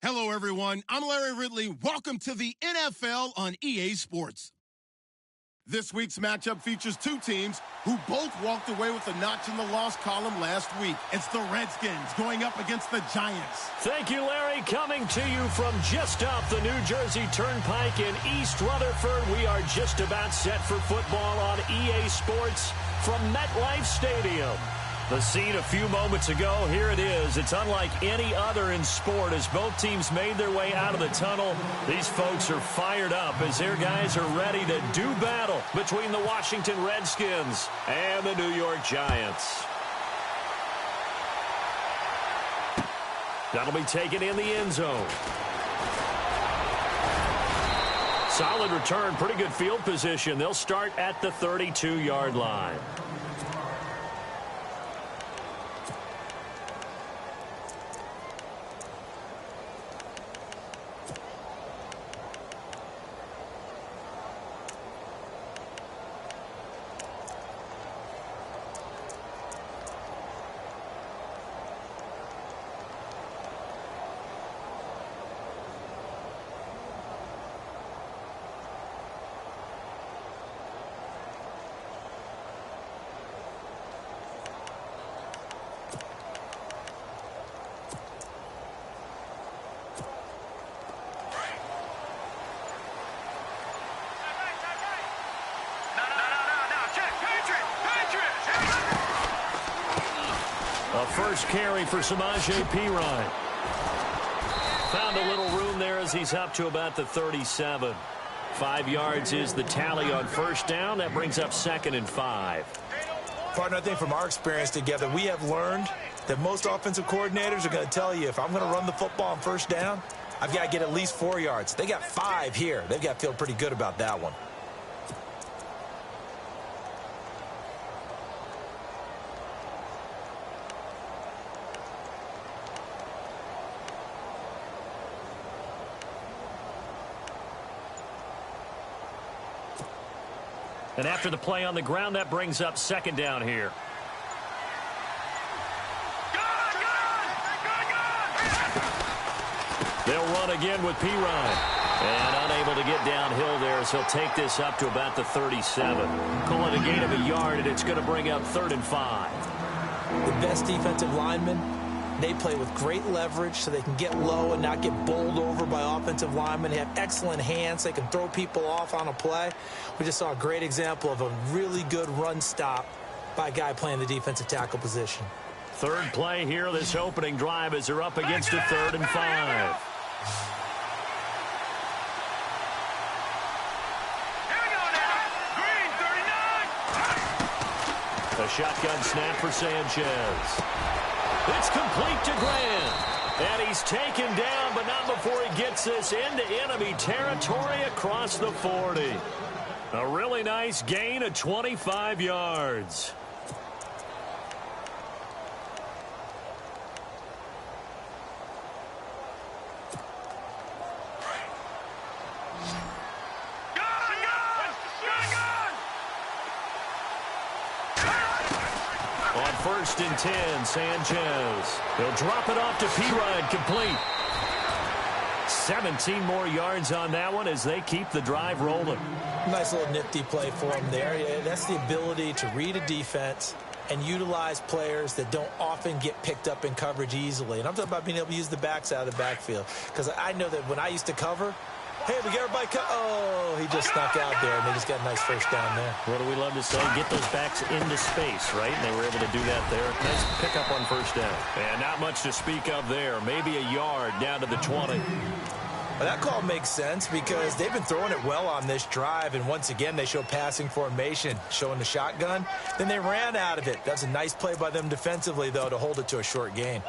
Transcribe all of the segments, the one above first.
Hello, everyone. I'm Larry Ridley. Welcome to the NFL on EA Sports. This week's matchup features two teams who both walked away with a notch in the loss column last week. It's the Redskins going up against the Giants. Thank you, Larry. Coming to you from just off the New Jersey Turnpike in East Rutherford, we are just about set for football on EA Sports from MetLife Stadium. The scene a few moments ago, here it is. It's unlike any other in sport as both teams made their way out of the tunnel. These folks are fired up as their guys are ready to do battle between the Washington Redskins and the New York Giants. That'll be taken in the end zone. Solid return, pretty good field position. They'll start at the 32-yard line. A first carry for Samaje Perine. Found a little room there as he's up to about the 37. 5 yards is the tally on first down. That brings up 2nd and 5. Partner, I think from our experience together, we have learned that most offensive coordinators are going to tell you, if I'm going to run the football on first down, I've got to get at least 4 yards. They got 5 here. They've got to feel pretty good about that one. And after the play on the ground, that brings up 2nd down here. They'll run again with Perine. And unable to get downhill there as he'll take this up to about the 37. Call it a gain of a yard, and it's going to bring up 3rd and 5. The best defensive linemen, they play with great leverage so they can get low and not get bowled over by offensive linemen. They have excellent hands. They can throw people off on a play. We just saw a great example of a really good run stop by a guy playing the defensive tackle position. 3rd play here, this opening drive, as they're up against a 3rd and 5. A shotgun snap for Sanchez. It's complete to Grant. And he's taken down, but not before he gets this into enemy territory across the 40. A really nice gain of 25 yards. On 1st and 10, Sanchez. He'll drop it off to Perine, complete. 17 more yards on that one as they keep the drive rolling. Nice little nifty play for him there. That's the ability to read a defense and utilize players that don't often get picked up in coverage easily. And I'm talking about being able to use the backs out of the backfield. Because I know that when I used to cover, hey, we got everybody oh, he just snuck out there, and they just got a nice first down there. What do we love to say? Get those backs into space, right? And they were able to do that there. Nice pickup on first down. And not much to speak of there. Maybe a yard down to the 20. Well, that call makes sense because they've been throwing it well on this drive, and once again, they show passing formation, showing the shotgun. Then they ran out of it. That's a nice play by them defensively, though, to hold it to a short gain.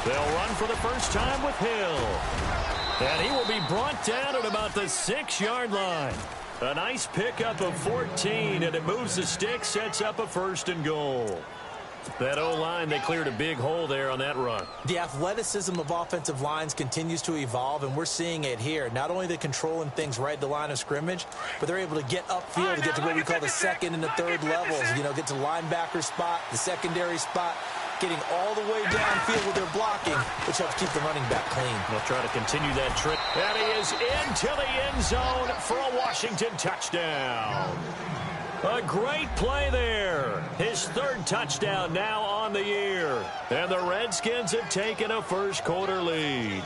They'll run for the first time with Hill. And he will be brought down at about the 6-yard line. A nice pickup of 14, and it moves the stick, sets up a 1st and goal. That O-line, they cleared a big hole there on that run. The athleticism of offensive lines continues to evolve, and we're seeing it here. Not only are they controlling things right at the line of scrimmage, but they're able to get upfield to get to what we call the 2nd and the 3rd levels. You know, get to linebacker spot, the secondary spot, getting all the way downfield with their blocking, which helps keep the running back clean. They'll try to continue that trick. And he is into the end zone for a Washington touchdown. A great play there. His 3rd touchdown now on the year. And the Redskins have taken a first-quarter lead.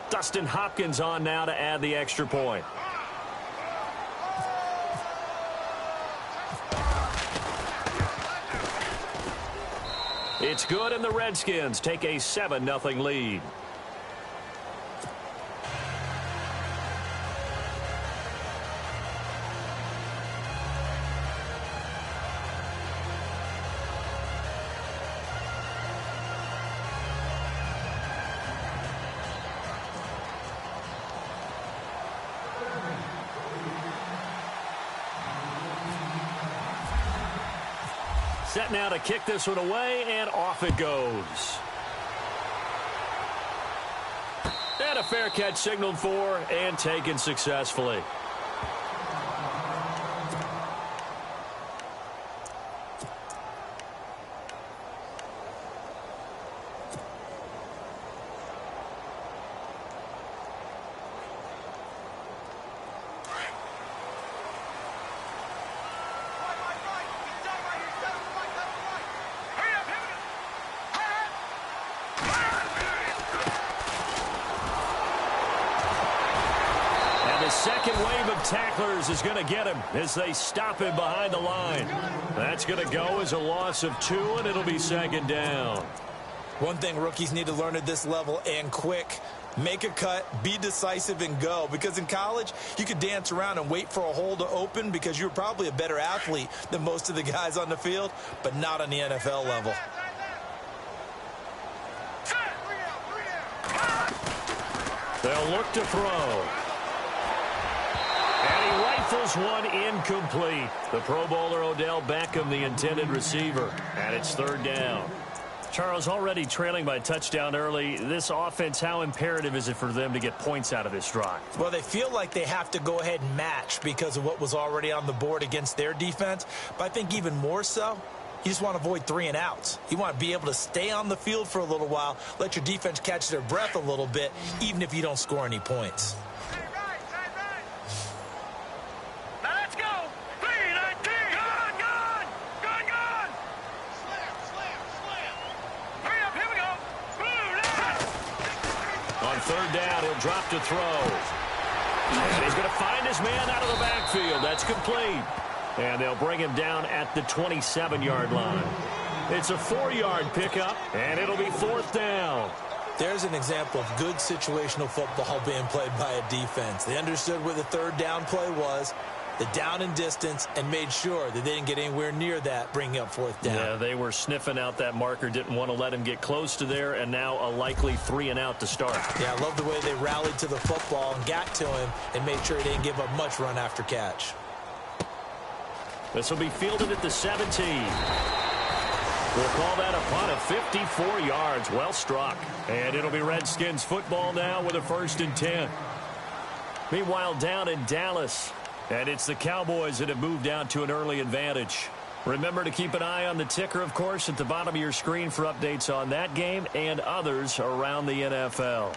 Dustin Hopkins on now to add the extra point. It's good, and the Redskins take a 7-0 lead. Set now to kick this one away, and off it goes. And a fair catch signaled for and taken successfully. tacklers is going to get him as they stop him behind the line. That's going to go as a loss of 2, and it'll be second down. One thing rookies need to learn at this level, and quick, make a cut, be decisive, and go. Because in college, you could dance around and wait for a hole to open because you're probably a better athlete than most of the guys on the field, but not on the NFL level. They'll look to throw. And he rifles one incomplete. The Pro Bowler Odell Beckham, the intended receiver. And it's third down. Charles, already trailing by a touchdown early. This offense, how imperative is it for them to get points out of this drive? Well, they feel like they have to go ahead and match because of what was already on the board against their defense. But I think even more so, you just want to avoid 3 and outs. You want to be able to stay on the field for a little while, let your defense catch their breath a little bit, even if you don't score any points. Third down, he'll drop to throw. And he's going to find his man out of the backfield. That's complete. And they'll bring him down at the 27-yard line. It's a 4-yard pickup, and it'll be fourth down. There's an example of good situational football being played by a defense. They understood where the third down play was, the down and distance, and made sure that they didn't get anywhere near that, bringing up fourth down. Yeah, they were sniffing out that marker, didn't want to let him get close to there, and now a likely 3 and out to start. Yeah, I love the way they rallied to the football and got to him and made sure he didn't give up much run after catch. This will be fielded at the 17. We'll call that a punt of 54 yards. Well struck. And it'll be Redskins football now with a 1st and 10. Meanwhile, down in Dallas, and it's the Cowboys that have moved out to an early advantage. Remember to keep an eye on the ticker, of course, at the bottom of your screen for updates on that game and others around the NFL.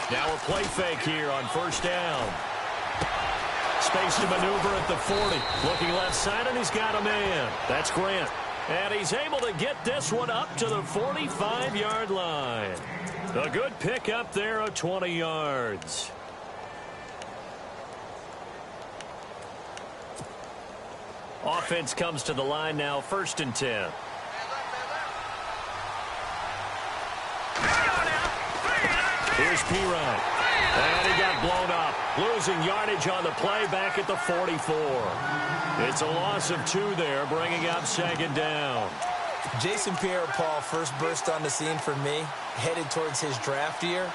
Now a play fake here on 1st down. Space to maneuver at the 40. Looking left side, and he's got a man. That's Grant. And he's able to get this one up to the 45-yard line. A good pick up there of 20 yards. Offense comes to the line now, 1st and 10. Here's Pirine. And he got blown up. Losing yardage on the play back at the 44. It's a loss of 2 there, bringing up 2nd down. Jason Pierre-Paul first burst on the scene for me, headed towards his draft year.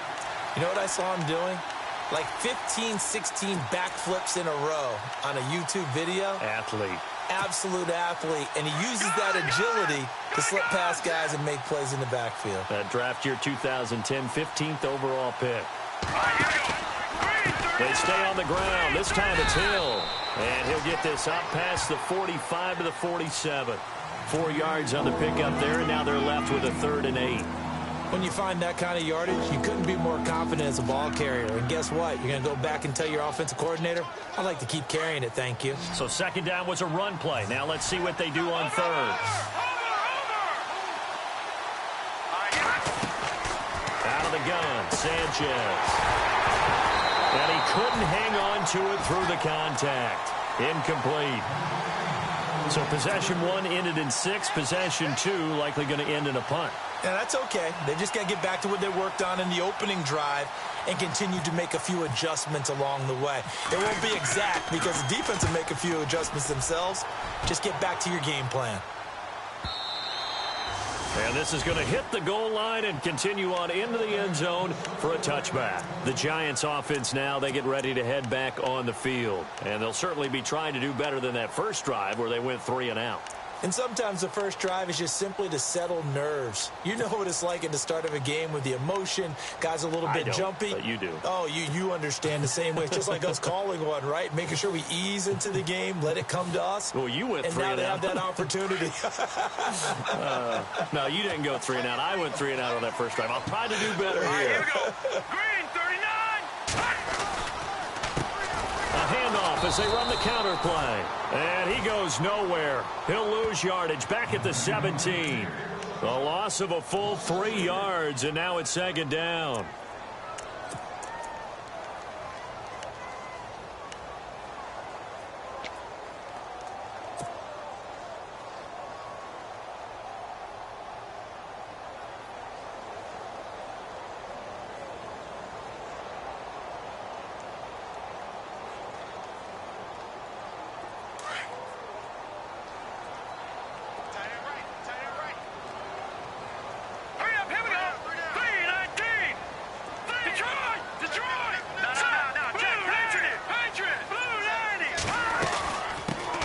You know what I saw him doing? Like 15, 16 backflips in a row on a YouTube video. Athlete. Absolute athlete, and he uses that agility to slip past guys and make plays in the backfield. That draft year 2010, 15th overall pick. They stay on the ground. This time it's Hill. And he'll get this up past the 45 to the 47. 4 yards on the pickup there, and now they're left with a 3rd and 8. When you find that kind of yardage, you couldn't be more confident as a ball carrier. And guess what? You're going to go back and tell your offensive coordinator, I'd like to keep carrying it, thank you. So 2nd down was a run play. Now let's see what they do on 3rd. Out of the gun, Sanchez. And he couldn't hang on to it through the contact. Incomplete. So possession 1 ended in 6. Possession 2 likely going to end in a punt. Yeah, that's okay. They just got to get back to what they worked on in the opening drive and continue to make a few adjustments along the way. It won't be exact because the defense will make a few adjustments themselves. Just get back to your game plan. And this is going to hit the goal line and continue on into the end zone for a touchback. The Giants offense now, they get ready to head back on the field. And they'll certainly be trying to do better than that first drive where they went 3 and out. And sometimes the first drive is just simply to settle nerves. You know what it's like at the start of a game with the emotion. Guys a little bit jumpy. But you do. Oh, you understand the same way. It's just like us calling one, right? Making sure we ease into the game, let it come to us. Well, you went and 3 now and they out. have that opportunity. No, you didn't go 3 and out. I went 3 and out on that first drive. I'll try to do better here. Here we go. Green, 39. A handoff as they run the counter play. And he goes nowhere. He'll lose yardage back at the 17. A loss of a full 3 yards, and now it's second down.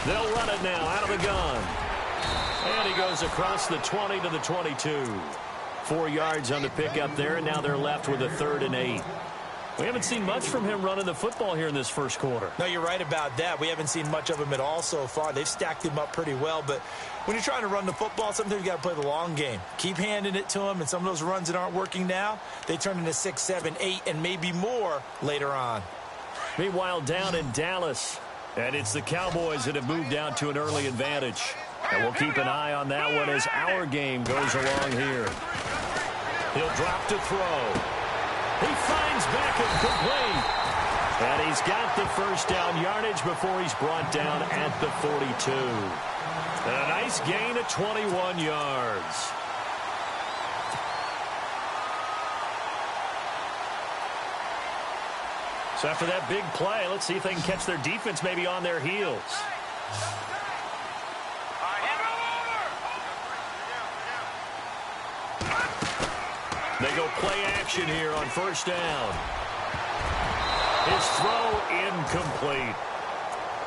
They'll run it now out of the gun. And he goes across the 20 to the 22. 4 yards on the pickup there, and now they're left with a 3rd and 8. We haven't seen much from him running the football here in this first quarter. No, you're right about that. We haven't seen much of him at all so far. They've stacked him up pretty well, but when you're trying to run the football, sometimes you got to play the long game. Keep handing it to him, and some of those runs that aren't working now, they turn into 6, 7, 8, and maybe more later on. Meanwhile, down in Dallas, and it's the Cowboys that have moved down to an early advantage. And we'll keep an eye on that one as our game goes along here. He'll drop to throw. He finds Beckham complete. And he's got the first down yardage before he's brought down at the 42. And a nice gain of 21 yards. So after that big play, let's see if they can catch their defense maybe on their heels. They go play action here on first down. His throw incomplete.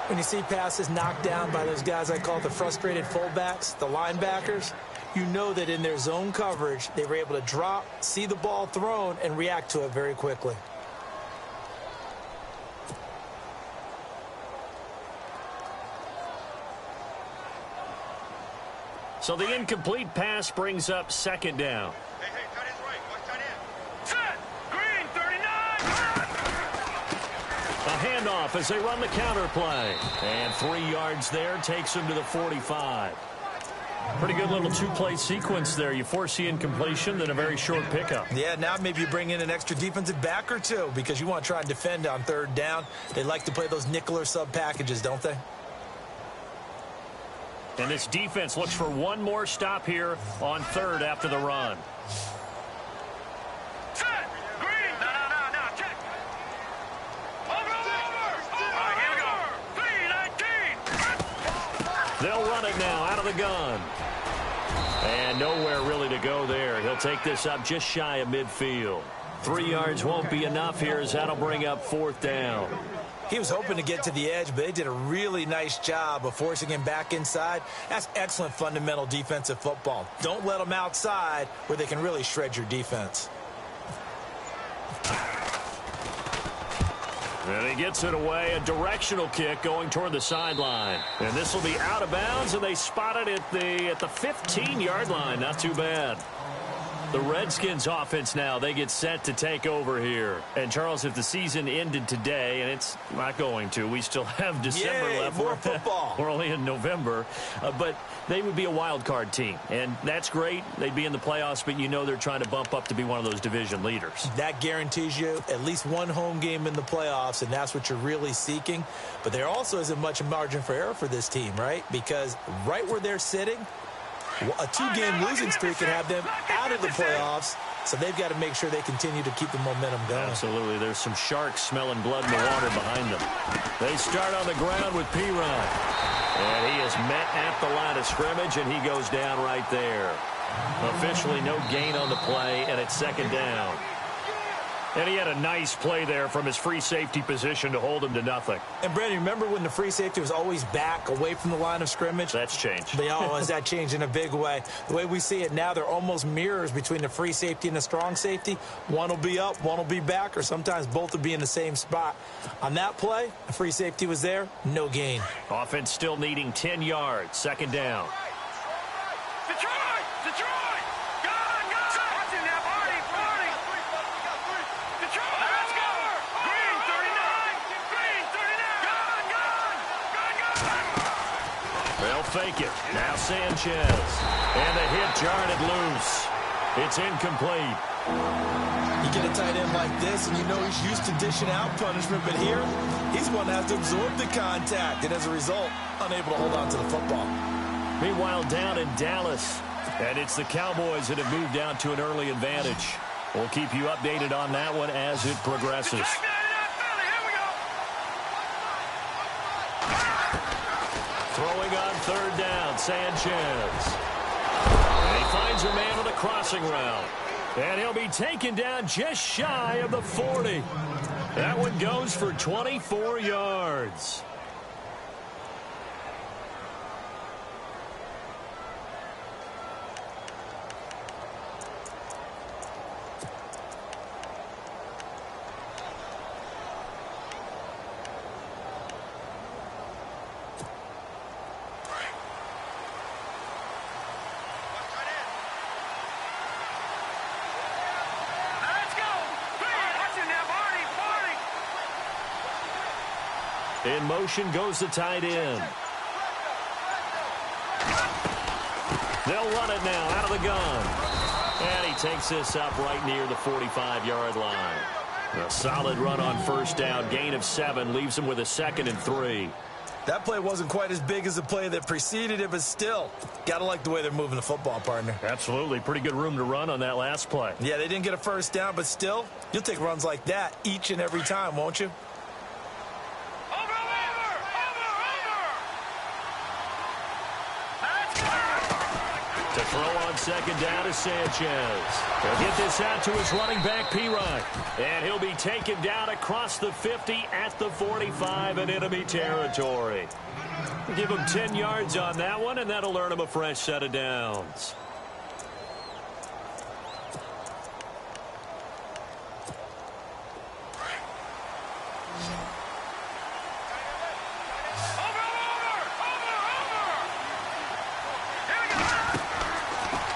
When you see passes knocked down by those guys I call the frustrated fullbacks, the linebackers, you know that in their zone coverage, they were able to drop, see the ball thrown, and react to it very quickly. So the incomplete pass brings up second down. Hey, tight end's right. Watch tight end. Set. Green, 39. A handoff as they run the counter play. And 3 yards there takes them to the 45. Pretty good little two-play sequence there. You force the incompletion, then a very short pickup. Yeah, now maybe you bring in an extra defensive back or two because you want to try and defend on third down. They like to play those nickel or sub packages, don't they? And this defense looks for one more stop here on third after the run. Set. Green. No. Check. Over. All right, here we go. 3-19. They'll run it now out of the gun. And nowhere really to go there. He'll take this up just shy of midfield. 3 yards won't be enough here as that'll bring up fourth down. He was hoping to get to the edge, but they did a really nice job of forcing him back inside. That's excellent fundamental defensive football. Don't let them outside where they can really shred your defense. And he gets it away, a directional kick going toward the sideline. And this will be out of bounds, and they spot it at the 15-yard line. Not too bad. The Redskins offense now, they get set to take over here. And, Charles, if the season ended today, and it's not going to, we still have December left. More football. We're only in November. But they would be a wild card team. And that's great. They'd be in the playoffs, but you know they're trying to bump up to be one of those division leaders. That guarantees you at least one home game in the playoffs, and that's what you're really seeking. But there also isn't much margin for error for this team, right? Because right where they're sitting, a two-game losing streak could have them out of the playoffs, so they've got to make sure they continue to keep the momentum going. Absolutely. There's some sharks smelling blood in the water behind them. They start on the ground with P-Rod. And he is met at the line of scrimmage, and he goes down right there. Officially no gain on the play, and it's second down. And he had a nice play there from his free safety position to hold him to nothing. And, Brandon, remember when the free safety was always back away from the line of scrimmage? That's changed. Has that changed in a big way? The way we see it now, they're almost mirrors between the free safety and the strong safety. One will be up, one will be back, or sometimes both will be in the same spot. On that play, the free safety was there, no gain. Offense still needing 10 yards, second down. Detroit! Detroit! Gone! Watching that party! Detroit! Let's go! Green 39! Green 39! Gone! They'll fake it. Now Sanchez. And the hit jarred it loose. It's incomplete. You get a tight end like this, and you know he's used to dishing out punishment, but here, he's one that has to absorb the contact, and as a result, unable to hold on to the football. Meanwhile, down in Dallas, and it's the Cowboys that have moved down to an early advantage. We'll keep you updated on that one as it progresses. Throwing on third down, Sanchez. And he finds a man on the crossing route. And he'll be taken down just shy of the 40. That one goes for 24 yards. In motion goes the tight end. They'll run it now out of the gun. And he takes this up right near the 45-yard line. A solid run on first down. Gain of 7 leaves him with a 2nd and 3. That play wasn't quite as big as the play that preceded it, but still, got to like the way they're moving the football, partner. Absolutely. Pretty good room to run on that last play. Yeah, they didn't get a first down, but still, you'll take runs like that each and every time, won't you? To throw on second down is Sanchez. He'll get this out to his running back, Pirine. And he'll be taken down across the 50 at the 45 in enemy territory. Give him 10 yards on that one, and that'll earn him a fresh set of downs.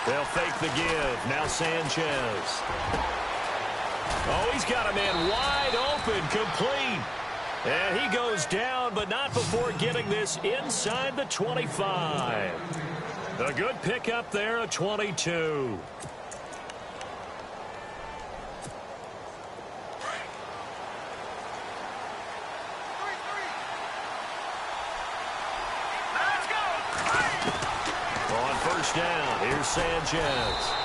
They'll fake the give. Now Sanchez. Oh, he's got a man wide open, complete. And he goes down, but not before getting this inside the 25. A good pickup there, a 22. Down. Here's Sanchez.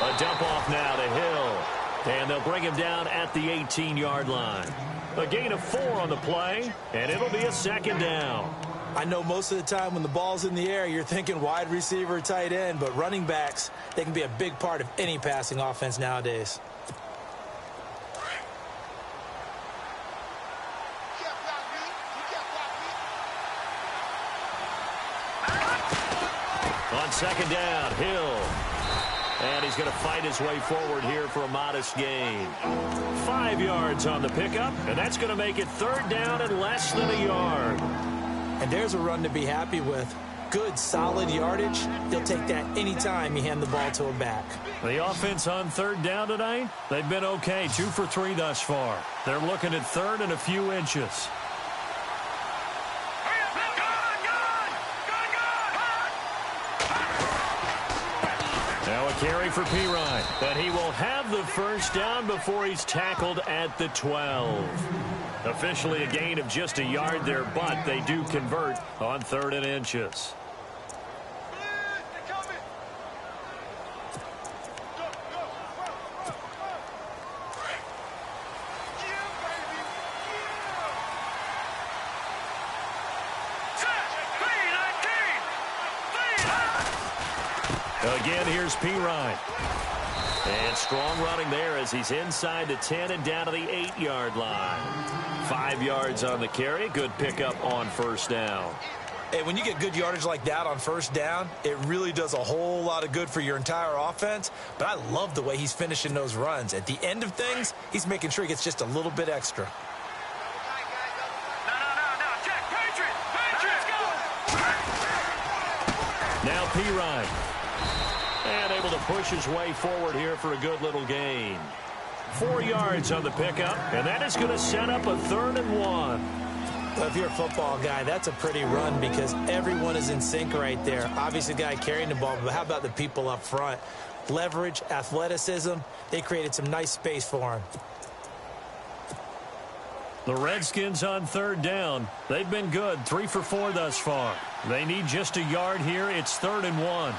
A dump off now to Hill. And they'll bring him down at the 18-yard line. A gain of 4 on the play, and it'll be a second down. I know most of the time when the ball's in the air, you're thinking wide receiver, tight end, but running backs, they can be a big part of any passing offense nowadays. On second down, Hill. And he's going to fight his way forward here for a modest gain. 5 yards on the pickup, and that's going to make it third down and less than a yard. And there's a run to be happy with. Good, solid yardage. They'll take that anytime you hand the ball to a back. The offense on third down tonight, they've been okay. 2 for 3 thus far. They're looking at third and a few inches. Now a carry for Pirine, and he will have the first down before he's tackled at the 12. Officially a gain of just a yard there, but they do convert on 3rd and inches. Again, here's Pirine. And strong running there as he's inside the 10 and down to the 8-yard line. 5 yards on the carry. Good pickup on first down. Hey, when you get good yardage like that on first down, it really does a whole lot of good for your entire offense. But I love the way he's finishing those runs. At the end of things, he's making sure he gets just a little bit extra. No. Check. Patriots, go! Now Pirine. And able to push his way forward here for a good little gain. 4 yards on the pickup, and that is going to set up a 3rd and 1. Well, if you're a football guy, that's a pretty run because everyone is in sync right there. Obviously, the guy carrying the ball, but how about the people up front? Leverage, athleticism, they created some nice space for him. The Redskins on 3rd down. They've been good, 3 for 4 thus far. They need just a yard here. It's 3rd and 1.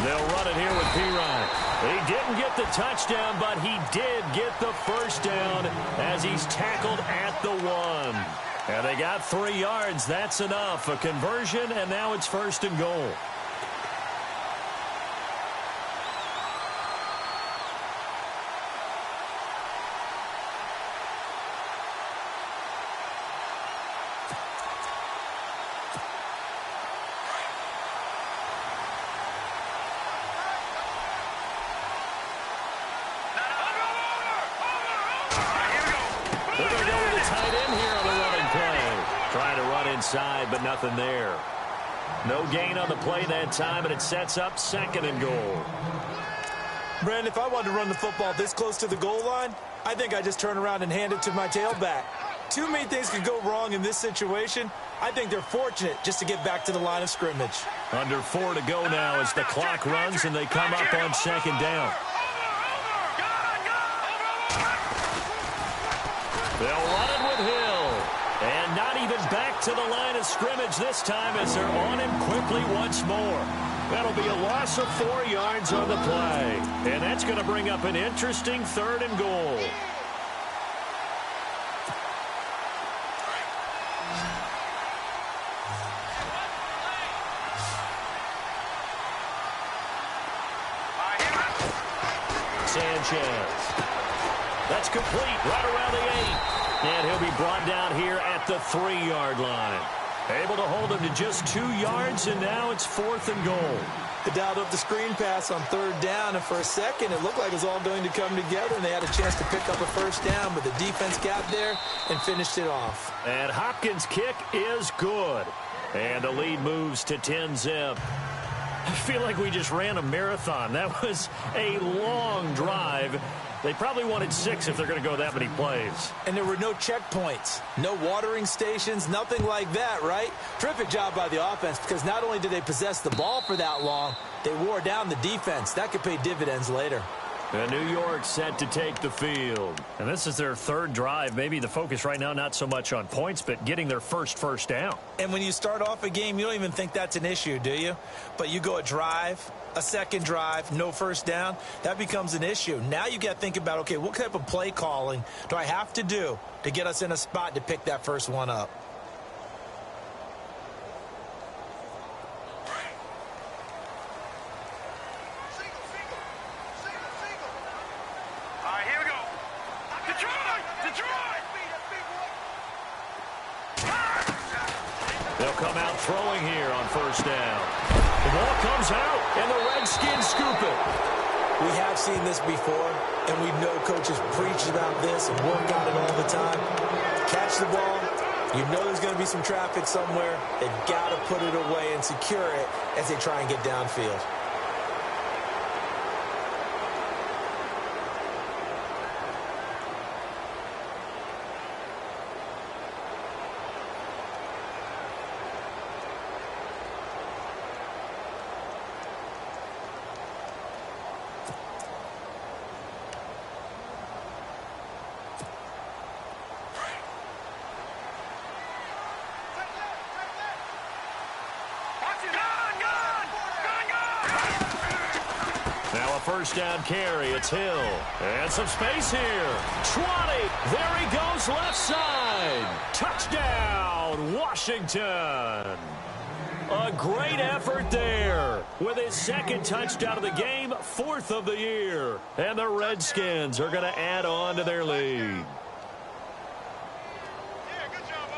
They'll run it here with Pirine. He didn't get the touchdown, but he did get the first down as he's tackled at the 1. And they got 3 yards. That's enough. A conversion, and now it's 1st and goal. They're going to go with a tight end here on the running play. Trying to run inside, but nothing there. No gain on the play that time, and it sets up 2nd and goal. Brandon, if I wanted to run the football this close to the goal line, I think I just turn around and hand it to my tailback. Too many things could go wrong in this situation. I think they're fortunate just to get back to the line of scrimmage. Under 4 to go now as the clock runs and they come up on 2nd down. They'll run it with Hill. And not even back to the line of scrimmage this time as they're on him quickly once more. That'll be a loss of 4 yards on the play. And that's going to bring up an interesting 3rd and goal. Sanchez. That's complete right around the 8. And he'll be brought down here at the 3-yard line. Able to hold him to just 2 yards, and now it's 4th and goal. They dialed up the screen pass on 3rd down, and for a second it looked like it was all going to come together, and they had a chance to pick up a first down, but the defense got there and finished it off. And Hopkins' kick is good. And the lead moves to 10-zip. I feel like we just ran a marathon. That was a long drive. They probably wanted 6 if they're going to go that many plays. And there were no checkpoints, no watering stations, nothing like that, right? Terrific job by the offense because not only did they possess the ball for that long, they wore down the defense. That could pay dividends later. And New York set to take the field. And this is their 3rd drive. Maybe the focus right now not so much on points, but getting their first down. And when you start off a game, you don't even think that's an issue, do you? But you go a drive, a 2nd drive, no first down, that becomes an issue. Now you got to think about, okay, what type of play calling do I have to do to get us in a spot to pick that first one up? They'll come out throwing here on first down. The ball comes out, and the Redskins scoop it. We have seen this before, and we know coaches preach about this and work on it all the time. Catch the ball. You know there's going to be some traffic somewhere. They've got to put it away and secure it as they try and get downfield. Now a first down carry. It's Hill. And some space here. 20. There he goes left side. Touchdown, Washington. A great effort there with his second touchdown of the game, 4th of the year. And the Redskins are going to add on to their lead. Yeah, good job, Bo.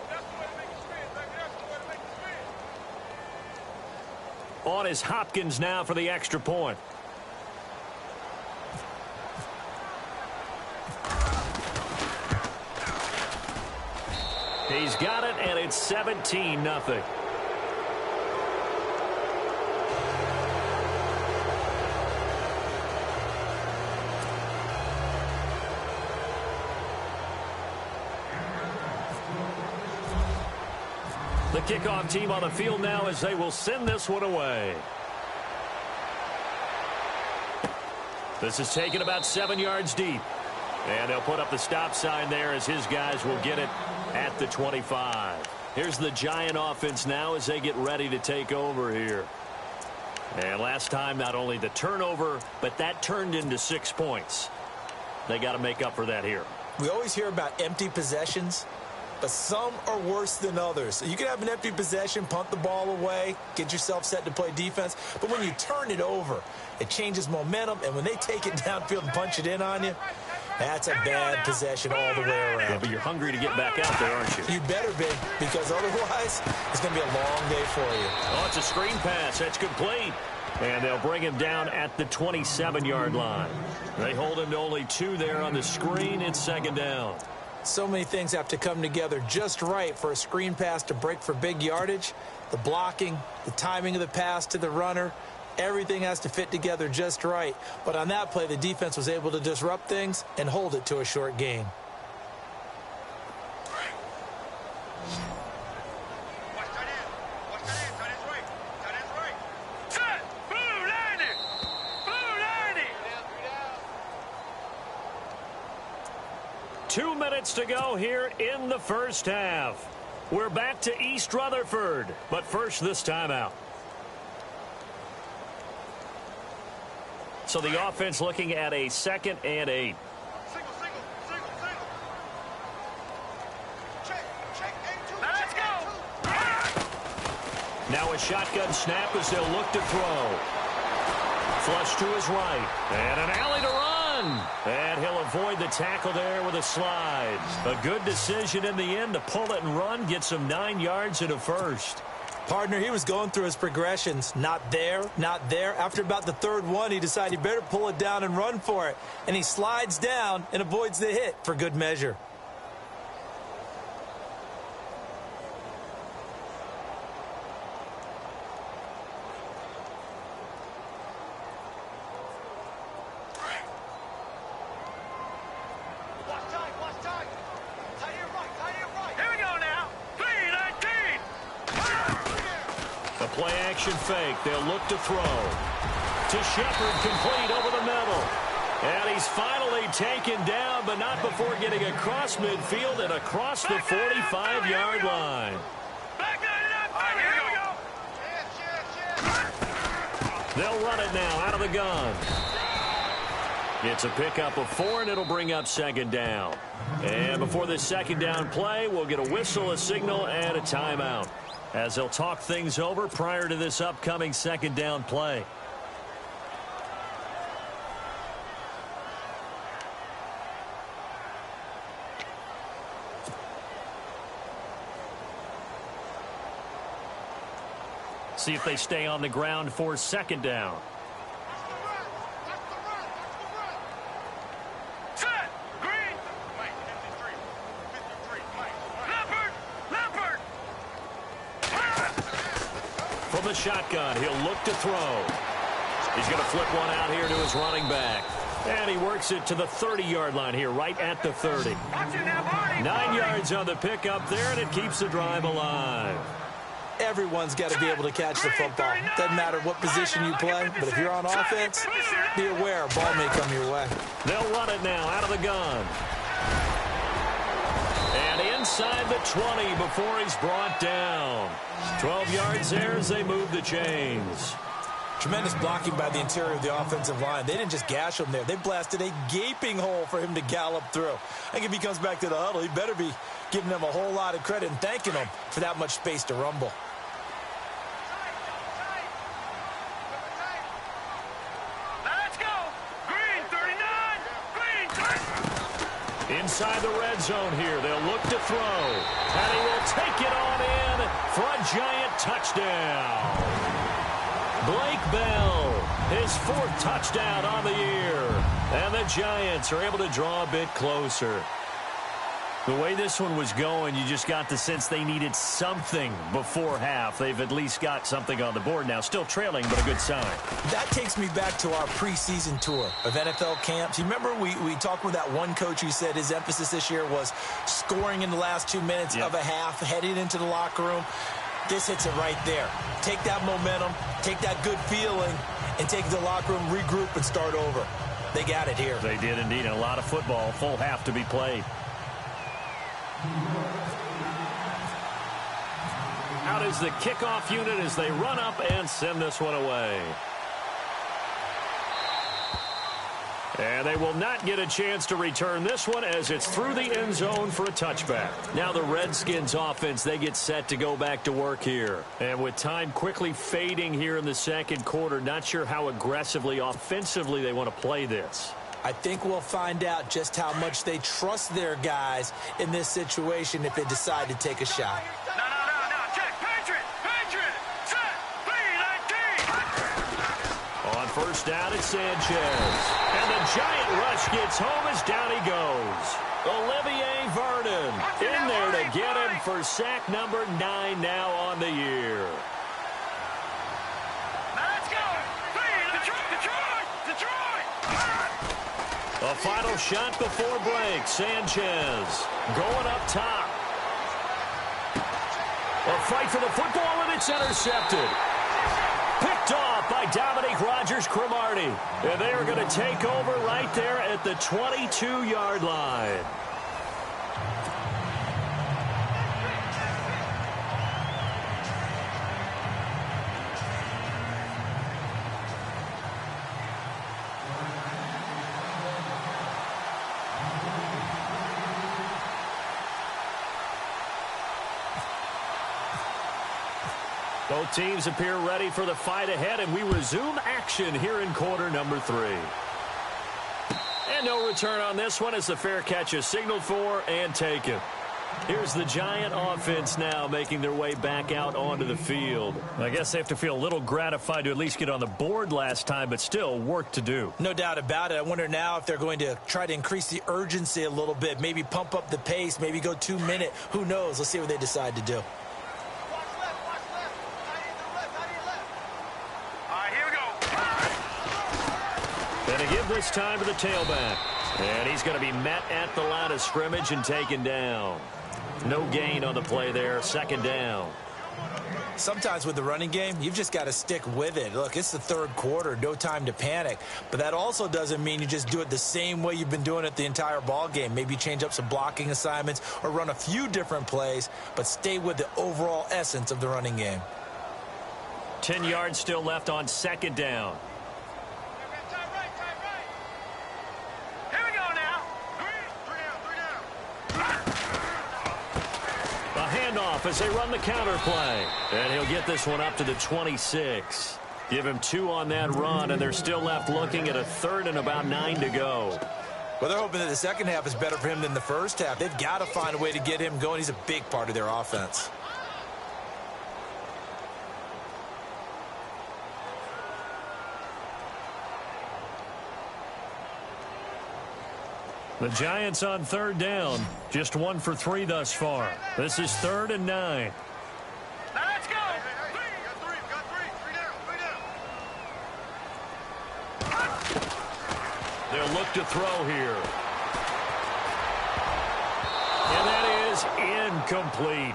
That's the way to make it spin, baby. That's the way to make it spin. On is Hopkins now for the extra point. He's got it, and it's 17-0. The kickoff team on the field now as they will send this one away. This is taken about 7 yards deep. And they'll put up the stop sign there as his guys will get it at the 25. Here's the Giant offense now as they get ready to take over here. And last time, not only the turnover, but that turned into 6 points. They got to make up for that here. We always hear about empty possessions, but some are worse than others. So you can have an empty possession, punt the ball away, get yourself set to play defense. But when you turn it over, it changes momentum. And when they take it downfield and punch it in on you, that's a bad possession all the way around. Yeah, but you're hungry to get back out there, aren't you? You better be, because otherwise it's going to be a long day for you. Oh, it's a screen pass. That's complete. And they'll bring him down at the 27-yard line. They hold him to only 2 there on the screen. It's 2nd down. So many things have to come together just right for a screen pass to break for big yardage. The blocking, the timing of the pass to the runner, everything has to fit together just right. But on that play, the defense was able to disrupt things and hold it to a short gain. Watch tight end. Watch tight end. Tight end's right. Tight end's right. Set. Blue landing. Blue landing. 2 minutes to go here in the first half. We're back to East Rutherford, but first this timeout. So the offense looking at a 2nd and 8. Single. Check. Now let's go. Now a shotgun snap as they'll look to throw. Flush to his right. And an alley to run. And he'll avoid the tackle there with a slide. A good decision in the end to pull it and run. Gets him 9 yards and a first. Partner, he was going through his progressions. Not there, not there. After about the 3rd one, he decided he better pull it down and run for it. And he slides down and avoids the hit for good measure. Watch tight. Tight end right. Here we go now. 3-19. A play-action fake. They'll look to throw. To Shepard, complete over the middle. And he's finally taken down, but not before getting across midfield and across the 45-yard line. Back it up. Here we go. They'll run it now out of the gun. It's a pickup of 4, and it'll bring up 2nd down. And before this 2nd down play, we'll get a whistle, a signal, and a timeout, as they'll talk things over prior to this upcoming 2nd down play. See if they stay on the ground for 2nd down. Set. Green. Mike, 53. Mike. Leopard. From the shotgun, he'll look to throw. He's going to flip one out here to his running back. And he works it to the 30-yard line here, right at the 30. 9 yards on the pickup there, and it keeps the drive alive. Everyone's got to be able to catch the football. Doesn't matter what position you play, but if you're on offense, be aware a ball may come your way. They'll run it now out of the gun. And inside the 20 before he's brought down. 12 yards there as they move the chains. Tremendous blocking by the interior of the offensive line. They didn't just gash him there. They blasted a gaping hole for him to gallop through. I think if he comes back to the huddle, he better be giving them a whole lot of credit and thanking them for that much space to rumble. Inside the red zone here, they'll look to throw. And he will take it on in for a giant touchdown. Blake Bell, his 4th touchdown on the year. And the Giants are able to draw a bit closer. The way this one was going, you just got the sense they needed something before half. They've at least got something on the board now. Still trailing, but a good sign. That takes me back to our preseason tour of NFL camps. You remember we talked with that one coach who said his emphasis this year was scoring in the last 2 minutes of a half, heading into the locker room. This hits it right there. Take that momentum, take that good feeling, and take it to the locker room, regroup, and start over. They got it here. They did indeed. And a lot of football, full half to be played. Out is the kickoff unit as they run up and send this one away. And they will not get a chance to return this one as it's through the end zone for a touchback. Now the Redskins offense, they get set to go back to work here. And with time quickly fading here in the second quarter, not sure how aggressively, offensively they want to play this. I think we'll find out just how much they trust their guys in this situation if they decide to take a shot. No. Check. Patriot. Set. B-19. On first down, it's Sanchez. And the giant rush gets home as down he goes. Olivier Vernon in there to get him for sack number 9 now on the year. Let's go. Detroit. A final shot before break. Sanchez going up top. A fight for the football, and it's intercepted. Picked off by Dominique Rodgers-Cromartie. And they are going to take over right there at the 22-yard line. Both teams appear ready for the fight ahead, and we resume action here in quarter number 3. And no return on this one as the fair catch is signaled for and taken. Here's the Giant offense now making their way back out onto the field. I guess they have to feel a little gratified to at least get on the board last time, but still work to do. No doubt about it. I wonder now if they're going to try to increase the urgency a little bit, maybe pump up the pace, maybe go 2 minute. Who knows? Let's see what they decide to do. And to give this time to the tailback. And he's going to be met at the line of scrimmage and taken down. No gain on the play there. Second down. Sometimes with the running game, you've just got to stick with it. Look, it's the third quarter. No time to panic. But that also doesn't mean you just do it the same way you've been doing it the entire ball game. Maybe change up some blocking assignments or run a few different plays, but stay with the overall essence of the running game. 10 yards still left on second down. Handoff as they run the counter play. And he'll get this one up to the 26. Give him 2 on that run, and they're still left looking at a third and about 9 to go. Well, they're hoping that the second half is better for him than the first half. They've got to find a way to get him going. He's a big part of their offense. The Giants on third down. Just 1 for 3 thus far. This is 3rd and 9. Let's go. They'll look to throw here. And that is incomplete.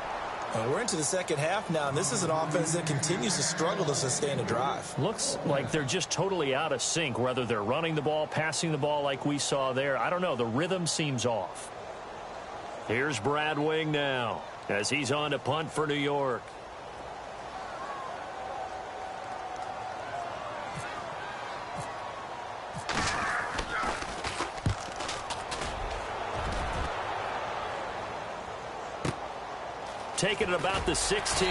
We're into the second half now, and this is an offense that continues to struggle to sustain a drive. Looks like they're just totally out of sync, whether they're running the ball, passing the ball like we saw there. I don't know. The rhythm seems off. Here's Brad Wing now as he's on to punt for New York. Taking it about the 16.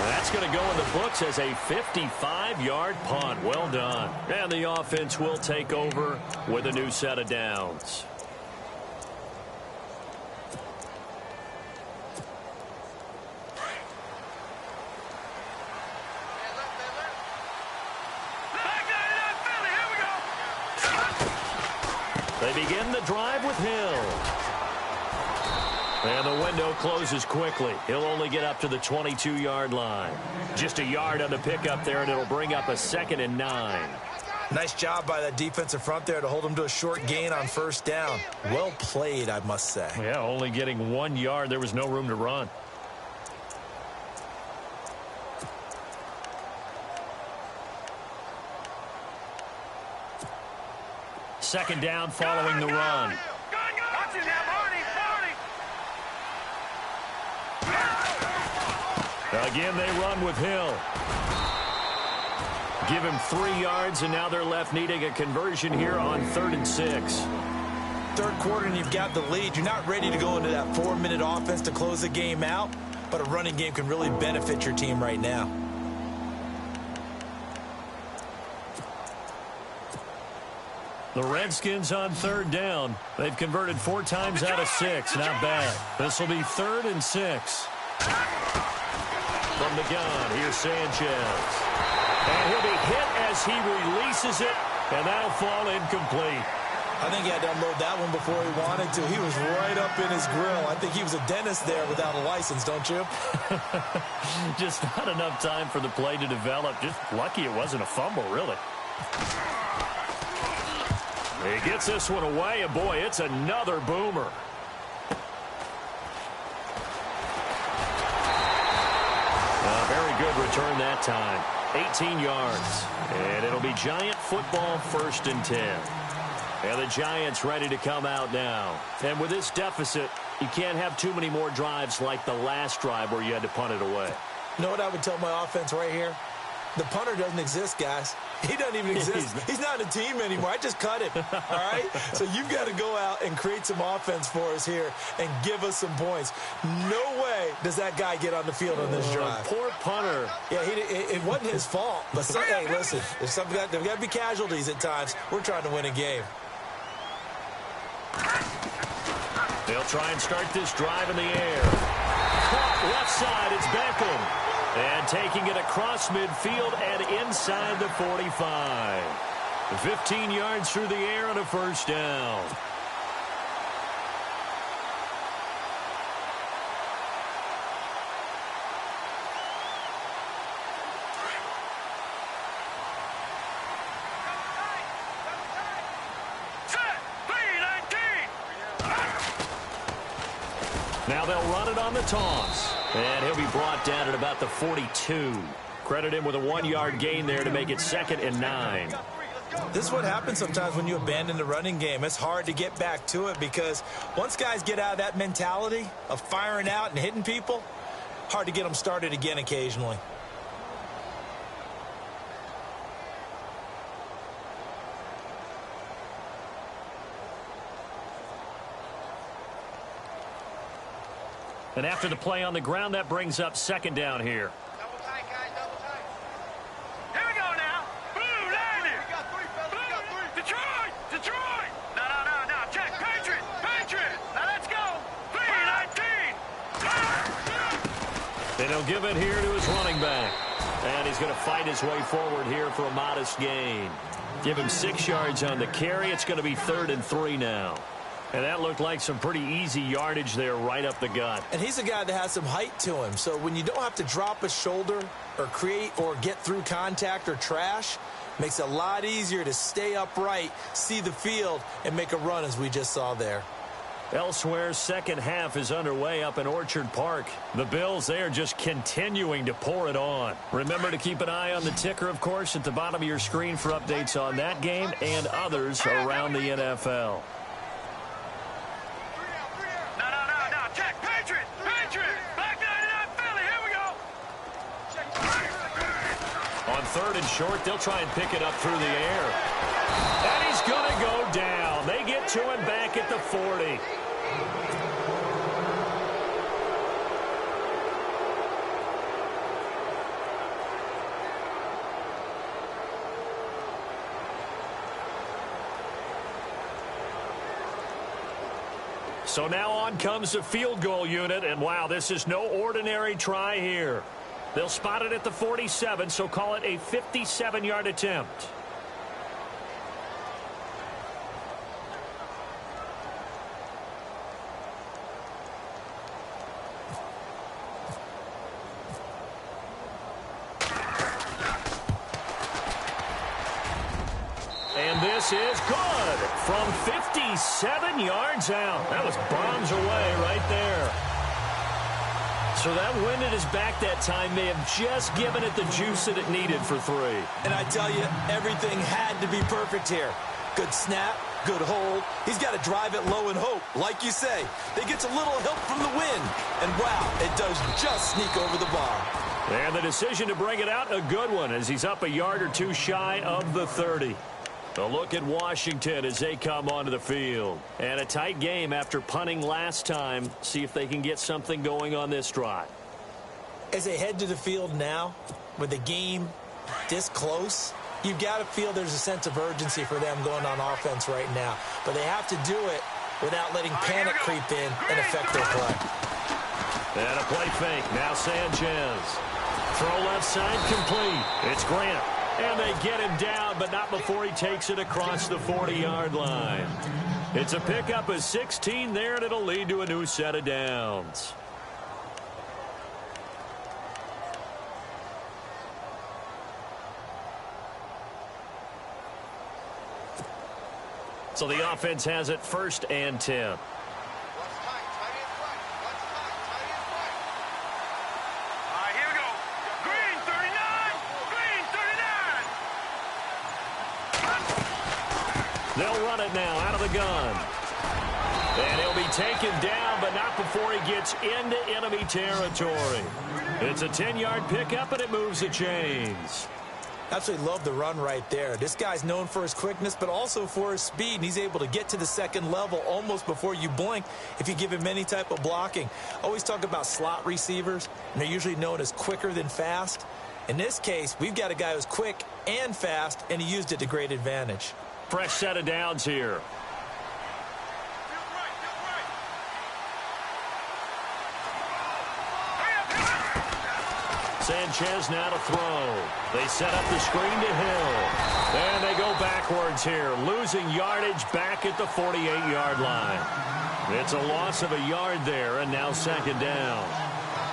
That's going to go in the books as a 55-yard punt. Well done. And the offense will take over with a new set of downs. They begin the drive with Hill. And the window closes quickly. He'll only get up to the 22-yard line. Just a yard on the pickup there, and it'll bring up a 2nd and 9. Nice job by that defensive front there to hold him to a short gain on first down. Well played, I must say. Yeah, only getting 1 yard. There was no room to run. Second down following the run. Again, they run with Hill. Give him 3 yards, and now they're left needing a conversion here on 3rd and 6. Third quarter, and you've got the lead. You're not ready to go into that 4-minute offense to close the game out, but a running game can really benefit your team right now. The Redskins on 3rd down. They've converted 4 times out of 6. Not bad. This will be 3rd and 6. From the gun, here's Sanchez. And he'll be hit as he releases it, and that'll fall incomplete. I think he had to unload that one before he wanted to. He was right up in his grill. I think he was a dentist there without a license, don't you? Just not enough time for the play to develop. Just lucky it wasn't a fumble, really. He gets this one away, and boy, it's another boomer. A very good return that time. 18 yards. And it'll be Giant football, 1st and 10. And the Giants ready to come out now. And with this deficit, you can't have too many more drives like the last drive where you had to punt it away. You know what I would tell my offense right here? The punter doesn't exist, guys. He doesn't even exist. He's not a team anymore. I just cut him, all right? So you've got to go out and create some offense for us here and give us some points. No way does that guy get on the field on this drive. Poor punter. Yeah, it wasn't his fault. But, hey, listen, there's got to be casualties at times. We're trying to win a game. They'll try and start this drive in the air. Caught left side, it's Beckham. And taking it across midfield and inside the 45. 15 yards through the air and a 1st down. Now they'll run it on the toss. And he'll be brought down at about the 42. Credit him with a 1-yard gain there to make it 2nd and 9. This is what happens sometimes when you abandon the running game. It's hard to get back to it because once guys get out of that mentality of firing out and hitting people, hard to get them started again occasionally. And after the play on the ground, that brings up 2nd down here. Double tight, guys, double tight. Here we go now. Blue, landing. We got 3, fellas. We got 3. Detroit, Detroit. No. Check, Patriot. Now let's go. 3-19. And he'll give it here to his running back. And he's going to fight his way forward here for a modest gain. Give him 6 yards on the carry. It's going to be 3rd and 3 now. And that looked like some pretty easy yardage there right up the gut. And he's a guy that has some height to him. So when you don't have to drop a shoulder or create or get through contact or trash, makes it a lot easier to stay upright, see the field, and make a run as we just saw there. Elsewhere, second half is underway up in Orchard Park. The Bills, they are just continuing to pour it on. Remember to keep an eye on the ticker, of course, at the bottom of your screen for updates on that game and others around the NFL. On 3rd and short, they'll try and pick it up through the air. And he's going to go down. They get to him back at the 40. So now on comes the field goal unit, and wow, this is no ordinary try here. They'll spot it at the 47, so call it a 57-yard attempt. this is good from 57 yards out. That was bombs away right there. So that wind at his back that time may have just given it the juice that it needed for 3. And I tell you, everything had to be perfect here. Good snap, good hold. He's got to drive it low and hope. Like you say, they gets a little help from the wind. And wow, it does just sneak over the bar. And the decision to bring it out, a good one, as he's up a yard or two shy of the 30. A look at Washington as they come onto the field. And a tight game after punting last time. See if they can get something going on this drive. As they head to the field now, with the game this close, you've got to feel there's a sense of urgency for them going on offense right now. But they have to do it without letting panic creep in and affect their play. And a play fake. Now Sanchez. Throw left side complete. It's Grant. And they get him down, but not before he takes it across the 40-yard line. It's a pickup of 16 there, and it'll lead to a new set of downs. So the offense has it 1st and 10. They'll run it now out of the gun. And he'll be taken down, but not before he gets into enemy territory. It's a 10-yard pickup, and it moves the chains. Absolutely love the run right there. This guy's known for his quickness, but also for his speed. And he's able to get to the second level almost before you blink if you give him any type of blocking. Always talk about slot receivers, and they're usually known as quicker than fast. In this case, we've got a guy who's quick and fast, and he used it to great advantage. Fresh set of downs here. Sanchez now to throw. They set up the screen to Hill. And they go backwards here, losing yardage back at the 48-yard line. It's a loss of a yard there, and now 2nd down.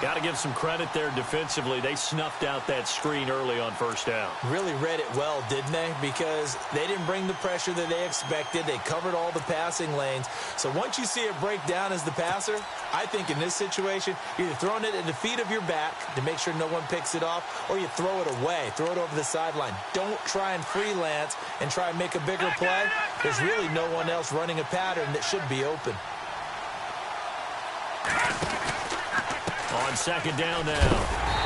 Got to give some credit there defensively. They snuffed out that screen early on 1st down. Really read it well, didn't they? Because they didn't bring the pressure that they expected. They covered all the passing lanes. So once you see it break down as the passer, I think in this situation, you're either throwing it at the feet of your back to make sure no one picks it off, or you throw it away, throw it over the sideline. Don't try and freelance and try and make a bigger play. There's really no one else running a pattern that should be open. On 2nd down now,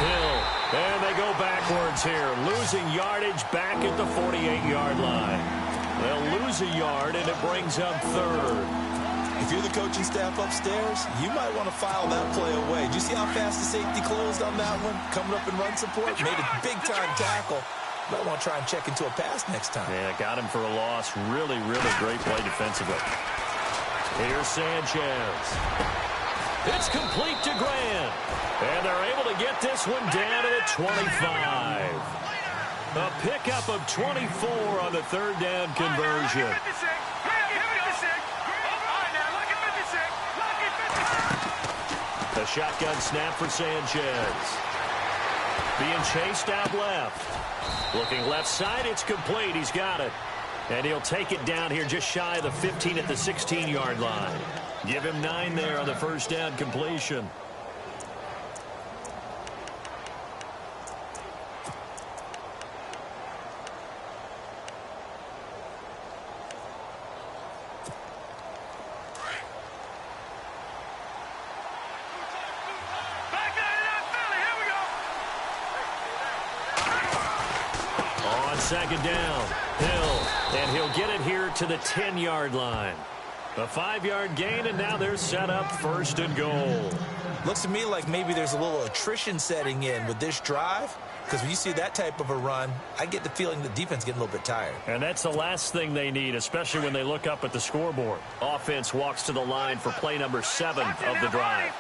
Hill, and they go backwards here, losing yardage back at the 48-yard line. They'll lose a yard, and it brings up 3rd. If you're the coaching staff upstairs, you might want to file that play away. Did you see how fast the safety closed on that one? Coming up in run support, made a big-time tackle. Might want to try and check into a pass next time. Yeah, got him for a loss. Really, really great play defensively. Here's Sanchez. It's complete to Grant. And they're able to get this one down to the 25. A pickup of 24 on the 3rd down conversion. A shotgun snap for Sanchez. Being chased out left. Looking left side, it's complete. He's got it. And he'll take it down here just shy of the 15 at the 16-yard line. Give him 9 there on the 1st down completion. On 2nd down, Hill, and he'll get it here to the 10-yard line. A 5-yard gain, and now they're set up 1st and goal. Looks to me like maybe there's a little attrition setting in with this drive, because when you see that type of a run, I get the feeling the defense getting a little bit tired. And that's the last thing they need, especially when they look up at the scoreboard. Offense walks to the line for play number 7 of the drive.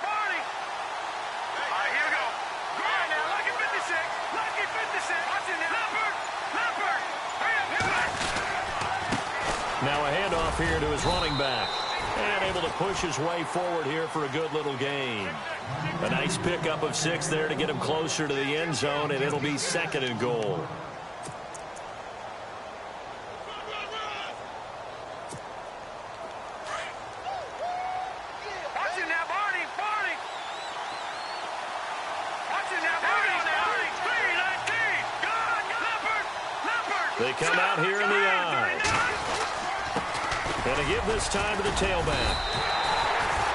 Now a handoff here to his running back. And able to push his way forward here for a good little gain. A nice pickup of 6 there to get him closer to the end zone, and it'll be 2nd and goal. They come out here in the I. And to give this time to the tailback.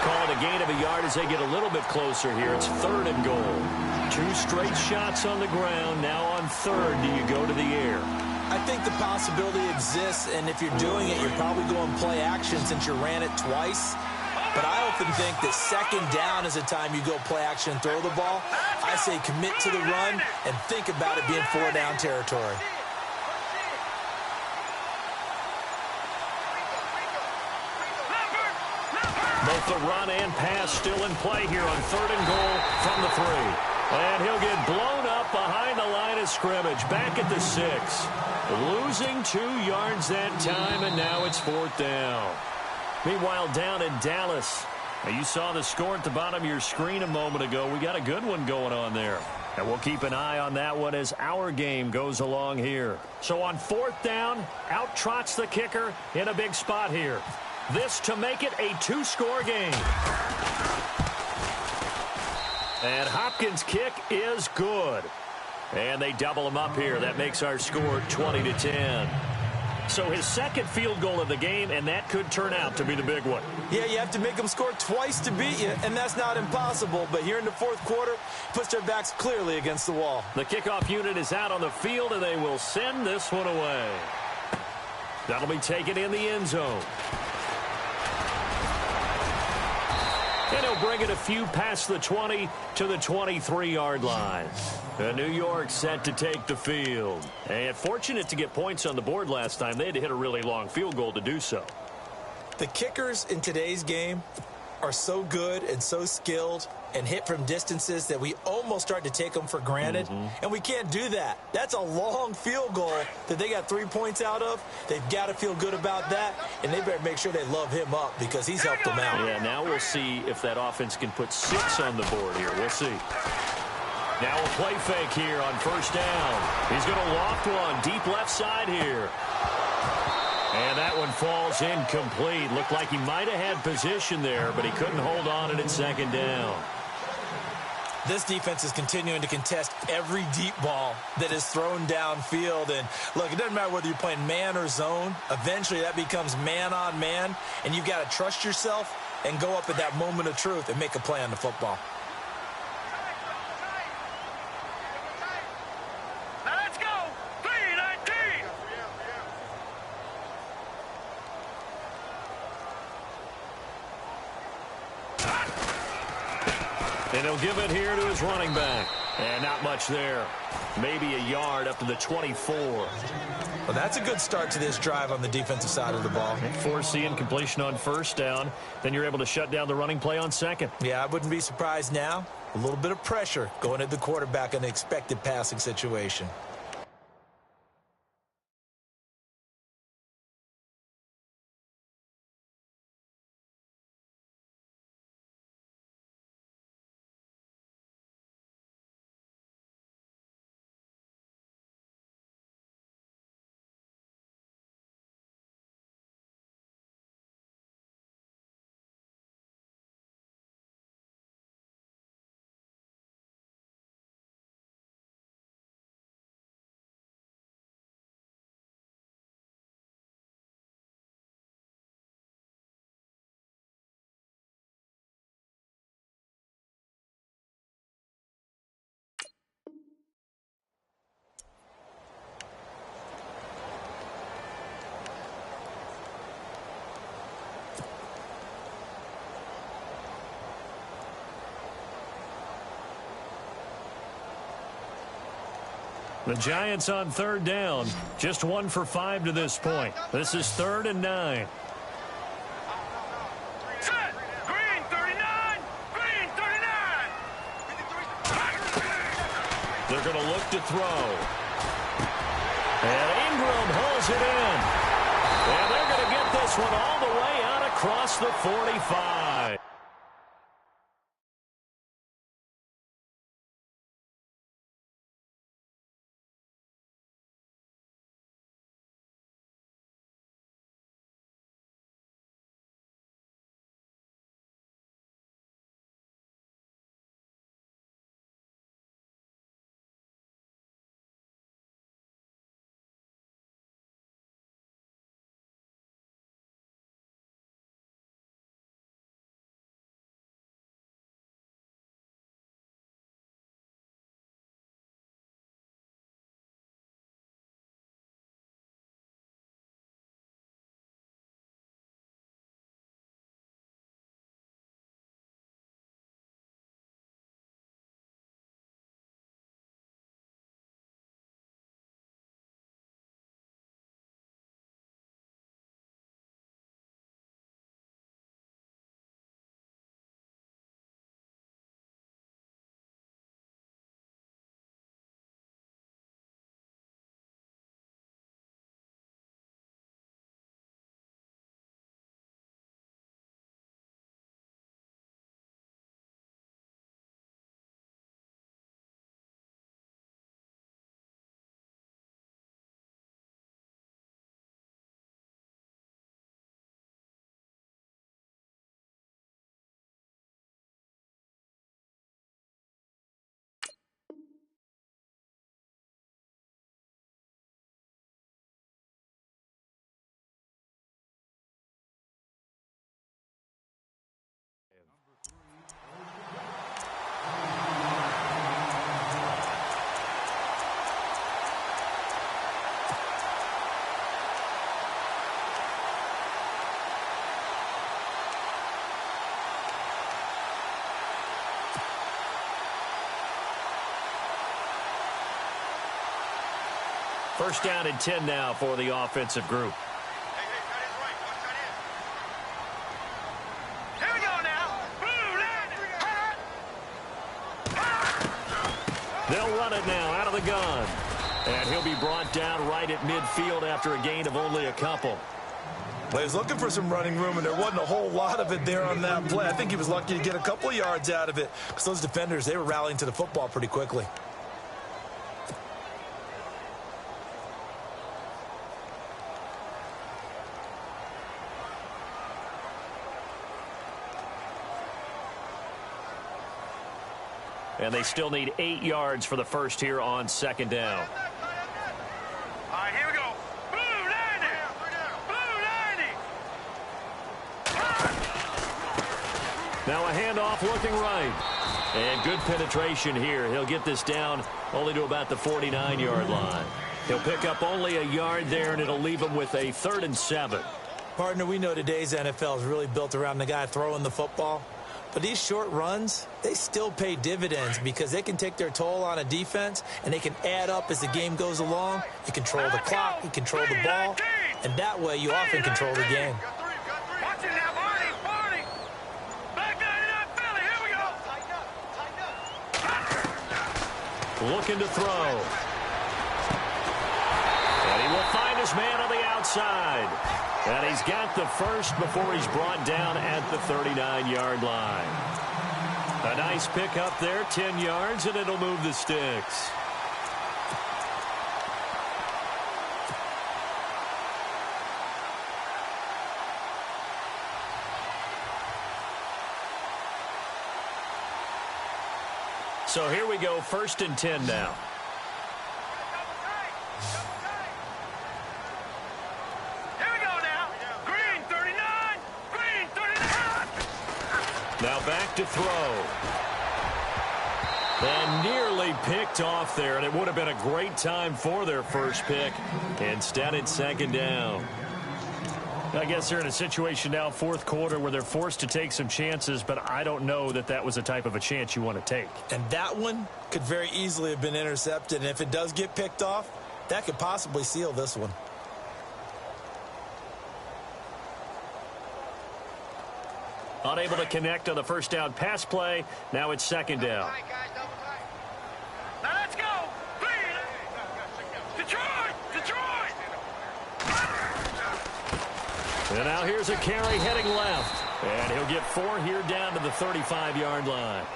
Call it a gain of a yard as they get a little bit closer here. It's 3rd and goal. 2 straight shots on the ground. Now on 3rd, do you go to the air? I think the possibility exists, and if you're doing it, you're probably going play action since you ran it twice. But I often think that 2nd down is the time you go play action and throw the ball. I say commit to the run and think about it being 4-down territory. Both the run and pass still in play here on 3rd and goal from the 3. And he'll get blown up behind the line of scrimmage, back at the 6. Losing 2 yards that time, and now it's 4th down. Meanwhile, down in Dallas, now you saw the score at the bottom of your screen a moment ago. We got a good one going on there. And we'll keep an eye on that one as our game goes along here. So on 4th down, out trots the kicker in a big spot here. This to make it a 2-score game. And Hopkins' kick is good. And they double him up here. That makes our score 20-10. So his 2nd field goal of the game, and that could turn out to be the big one. Yeah, you have to make them score twice to beat you, and that's not impossible. But here in the 4th quarter, puts their backs clearly against the wall. The kickoff unit is out on the field, and they will send this one away. That'll be taken in the end zone. And he'll bring it a few past the 20 to the 23-yard line. New York set to take the field. And fortunate to get points on the board last time. They had to hit a really long field goal to do so. The kickers in today's game are so good and so skilled and hit from distances that we almost start to take them for granted. And we can't do that. That's a long field goal that they got 3 points out of. They've got to feel good about that, and they better make sure they love him up because he's helped them out. Yeah, now we'll see if that offense can put 6 on the board here. We'll see. Now a play fake here on 1st down. He's going to loft one deep left side here. And that one falls incomplete. Looked like he might have had position there, but he couldn't hold on and it's 2nd down. This defense is continuing to contest every deep ball that is thrown downfield. And, look, it doesn't matter whether you're playing man or zone. Eventually that becomes man on man, and you've got to trust yourself and go up at that moment of truth and make a play on the football. Now let's go. 3-19. And he'll give it here to his running back. And not much there. Maybe a yard up to the 24. Well, that's a good start to this drive on the defensive side of the ball. Force the incompletion on 1st down. Then you're able to shut down the running play on 2nd. Yeah, I wouldn't be surprised now. A little bit of pressure going at the quarterback in an expected passing situation. The Giants on 3rd down. Just 1 for 5 to this point. This is 3rd and 9. Set. Green 39. Green 39. They're going to look to throw. And Ingram hauls it in. And they're going to get this one all the way out across the 45. First down and 10 now for the offensive group. Here we go now. They'll run it now out of the gun. And he'll be brought down right at midfield after a gain of only a couple. Well, he was looking for some running room, and there wasn't a whole lot of it there on that play. I think he was lucky to get a couple of yards out of it because those defenders, they were rallying to the football pretty quickly. And they still need 8 yards for the first here on second down. All right, here we go. Blue 90. Blue 90. Now a handoff looking right. And good penetration here. He'll get this down only to about the 49-yard line. He'll pick up only a yard there, and it'll leave him with a 3rd and 7. Partner, we know today's NFL is really built around the guy throwing the football. But these short runs, they still pay dividends because they can take their toll on a defense, and they can add up as the game goes along. You control the clock, you control the ball, and that way you often control the game. Watch it now, Barney. Back 99 Philly. Here we go. Tighten up. Looking to throw. And he will find his man on the outside. And he's got the first before he's brought down at the 39-yard line. A nice pick up there, 10 yards, and it'll move the sticks. So here we go, 1st and 10 now. Now back to throw. And nearly picked off there, and it would have been a great time for their first pick. Instead, it's 2nd down. I guess they're in a situation now, 4th quarter, where they're forced to take some chances, but I don't know that that was the type of a chance you want to take. And that one could very easily have been intercepted, and if it does get picked off, that could possibly seal this one. Unable to connect on the first down pass play. Now it's 2nd down. Now let's go. Detroit. And now here's a carry heading left. And he'll get 4 here down to the 35-yard line.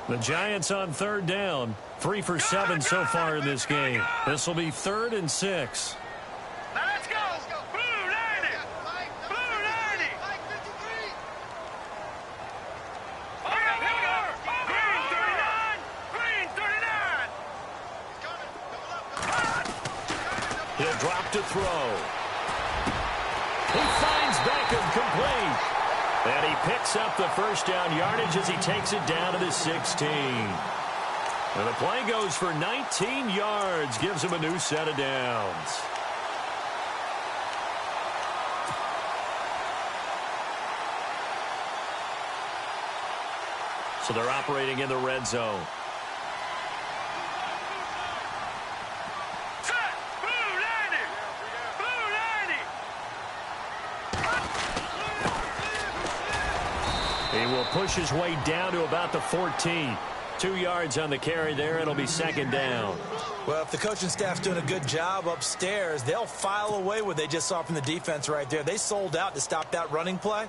The Giants on 3rd down. 3 for 7 so far in this game. This will be 3rd and 6. Now let's go. Blue 90. Blue 90. Here we go. Green 39. Green 39. He'll drop to throw. He finds Beckham complete. And he picks up the first down yardage as he takes it down to the 16. And the play goes for 19 yards, gives him a new set of downs. So they're operating in the red zone. He will push his way down to about the 14. 2 yards on the carry there. It'll be 2nd down. Well, if the coaching staff's doing a good job upstairs, they'll file away what they just saw from the defense right there. They sold out to stop that running play.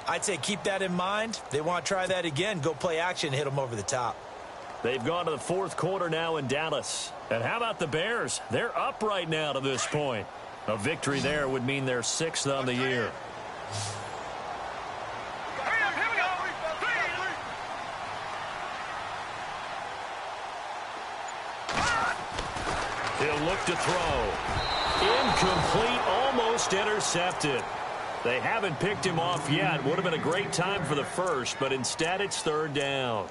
I'd say keep that in mind. They want to try that again. Go play action, hit them over the top. They've gone to the 4th quarter now in Dallas. And how about the Bears? They're up right now to this point. A victory there would mean they're 6th on the year. He'll look to throw. Incomplete, almost intercepted. They haven't picked him off yet. Would have been a great time for the first, but instead it's third down.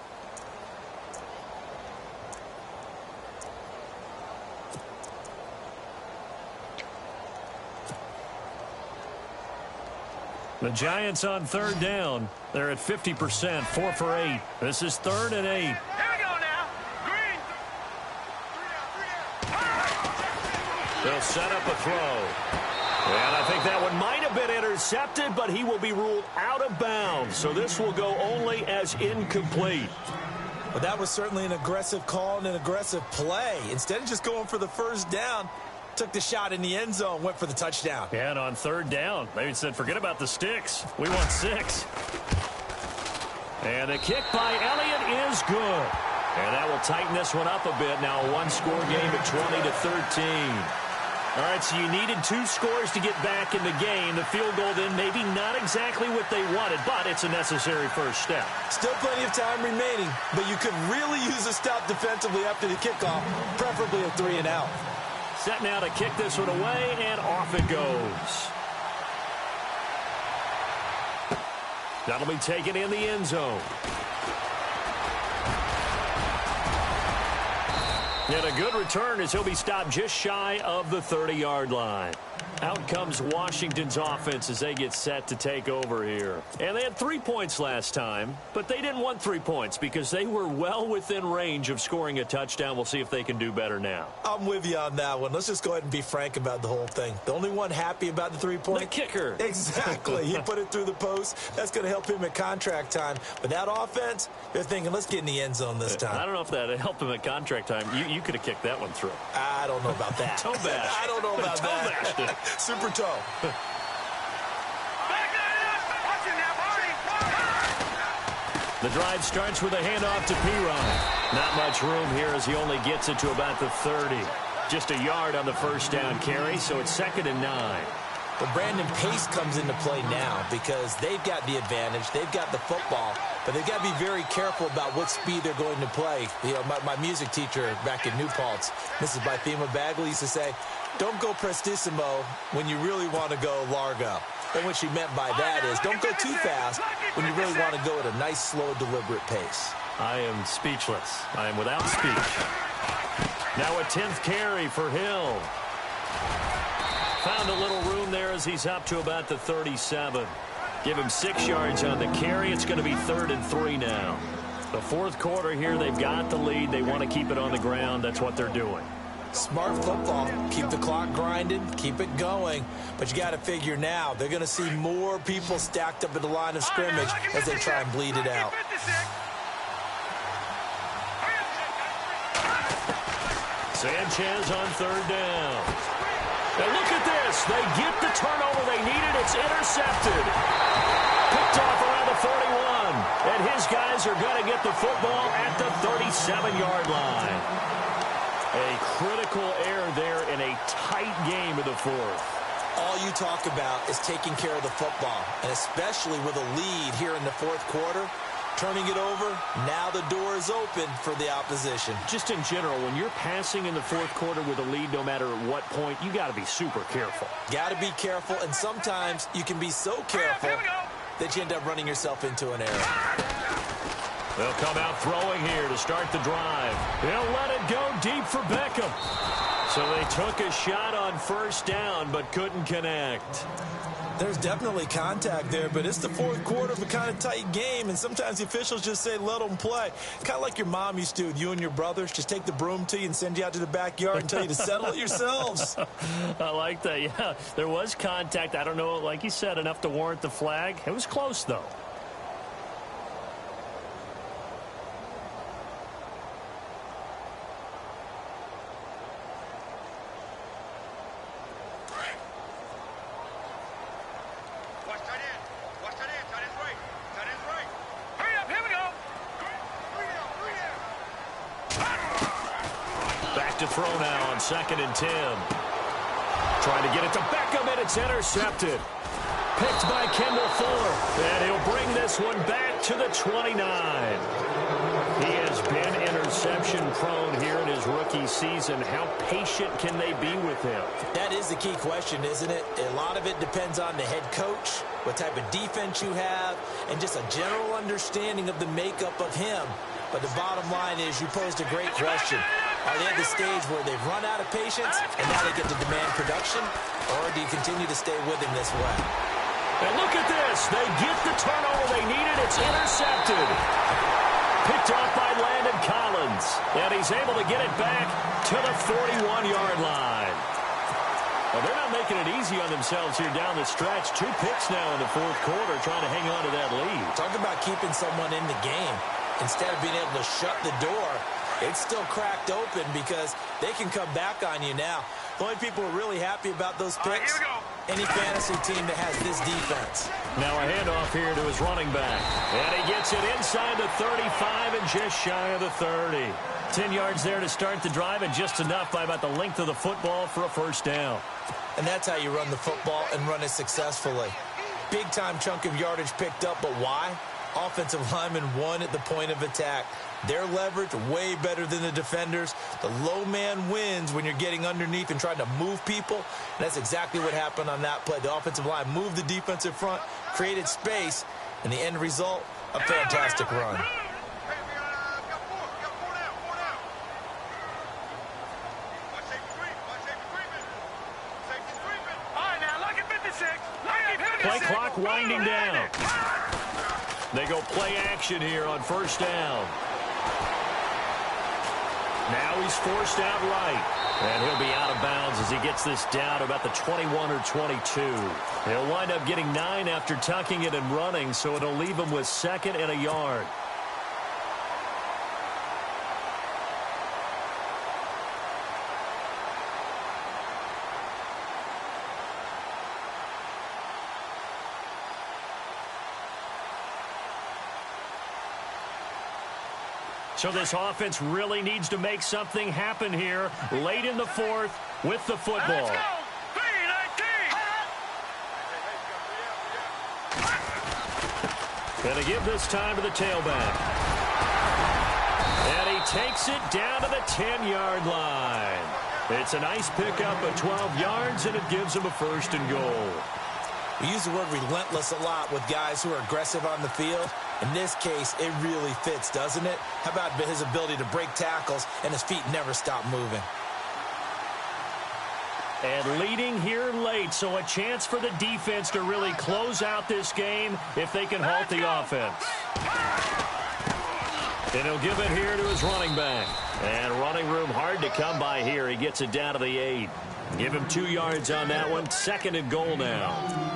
The Giants on third down. They're at 50%, 4 for 8. This is 3rd and 8. Here we go now. Green. They'll set up a throw. And I think that one might have been intercepted, but he will be ruled out of bounds. So this will go only as incomplete. Well, that was certainly an aggressive call and an aggressive play. Instead of just going for the first down, took the shot in the end zone, went for the touchdown. Yeah, and on third down, they said, forget about the sticks. We want 6. And the kick by Elliott is good. And that will tighten this one up a bit. Now a one-score game at 20-13. All right, so you needed 2 scores to get back in the game. The field goal then maybe not exactly what they wanted, but it's a necessary first step. Still plenty of time remaining, but you could really use a stop defensively after the kickoff, preferably a 3 and out. Set now to kick this one away, and off it goes. That'll be taken in the end zone. And a good return as he'll be stopped just shy of the 30-yard line. Out comes Washington's offense as they get set to take over here. And they had 3 points last time, but they didn't want 3 points because they were well within range of scoring a touchdown. We'll see if they can do better now. I'm with you on that one. Let's just go ahead and be frank about the whole thing. The only one happy about the 3-point? The kicker. Exactly. He put it through the post. That's going to help him at contract time. But that offense, they're thinking, let's get in the end zone this time. I don't know if that helped him at contract time. You could have kicked that one through. I don't know about that. Toe bash. I don't know about that. Toe bashed it. Super toe. The drive starts with a handoff to P-Ryan. Not much room here as he only gets it to about the 30. Just a yard on the first down carry, so it's 2nd and 9. But Brandon, pace comes into play now because they've got the advantage. They've got the football, but they've got to be very careful about what speed they're going to play. You know, my music teacher back in New Paltz, Mrs. Bythema Bagley, used to say, don't go prestissimo when you really want to go largo. And what she meant by that is don't go too fast when you really want to go at a nice, slow, deliberate pace. I am speechless. I am without speech. Now a 10th carry for Hill. Found a little room there as he's up to about the 37. Give him 6 yards on the carry. It's going to be 3rd and 3 now. The 4th quarter here, they've got the lead. They want to keep it on the ground. That's what they're doing. Smart football. Keep the clock grinding. Keep it going. But you got to figure now, they're going to see more people stacked up at the line of scrimmage as they try and bleed it out. Sanchez on 3rd down. And look at this. They get the turnover they needed. It's intercepted. Picked off around the 41. And his guys are going to get the football at the 37-yard line. A critical error there in a tight game in the 4th. All you talk about is taking care of the football, and especially with a lead here in the 4th quarter, turning it over, now the door is open for the opposition. Just in general, when you're passing in the 4th quarter with a lead, no matter at what point, you got to be super careful. Got to be careful, and sometimes you can be so careful that you end up running yourself into an error. They'll come out throwing here to start the drive. They'll let it go deep for Beckham. So they took a shot on 1st down, but couldn't connect. There's definitely contact there, but it's the 4th quarter of a kind of tight game, and sometimes the officials just say, let them play. Kind of like your mom used to with you and your brothers. Just take the broom to you and send you out to the backyard and tell you to settle it yourselves. I like that, yeah. There was contact. I don't know, like you said, enough to warrant the flag. It was close, though. To throw now on 2nd and 10. Trying to get it to Beckham, and it's intercepted. Picked by Kendall Fuller. And he'll bring this one back to the 29. He has been intercepted. interception prone here in his rookie season. How patient can they be with him? That is the key question, isn't it? A lot of it depends on the head coach, what type of defense you have, and just a general understanding of the makeup of him. But the bottom line is you posed a great question. Are they at the stage where they've run out of patience and now they get to demand production? Or do you continue to stay with him this way? And look at this. They get the turnover they needed. It's intercepted. Picked off by Landon Collins. And he's able to get it back to the 41-yard line. Well, they're not making it easy on themselves here down the stretch. 2 picks now in the fourth quarter trying to hang on to that lead. Talk about keeping someone in the game. Instead of being able to shut the door, it's still cracked open because they can come back on you now. The only people who are really happy about those picks, any fantasy team that has this defense. Now a handoff here to his running back. And he gets it inside the 35 and just shy of the 30. 10 yards there to start the drive and just enough by about the length of the football for a first down. And that's how you run the football and run it successfully. Big-time chunk of yardage picked up, but why? Offensive linemen won at the point of attack. Their leverage way better than the defenders. The low man wins when you're getting underneath and trying to move people. And that's exactly what happened on that play. The offensive line moved the defensive front, created space, and the end result, a fantastic run. Play clock winding down. They go play action here on first down. Now he's forced out right. And he'll be out of bounds as he gets this down about the 21 or 22. He'll wind up getting 9 after tucking it and running, so it'll leave him with 2nd and a yard. So this offense really needs to make something happen here late in the fourth with the football. Let's go! Gonna give this time to the tailback. And he takes it down to the 10-yard line. It's a nice pickup of 12 yards, and it gives him a 1st and goal. We use the word relentless a lot with guys who are aggressive on the field. In this case, it really fits, doesn't it? How about his ability to break tackles and his feet never stop moving? And leading here late, so a chance for the defense to really close out this game if they can halt the offense. And he'll give it here to his running back. And running room hard to come by here. He gets it down to the 8. Give him 2 yards on that one. 2nd and goal now.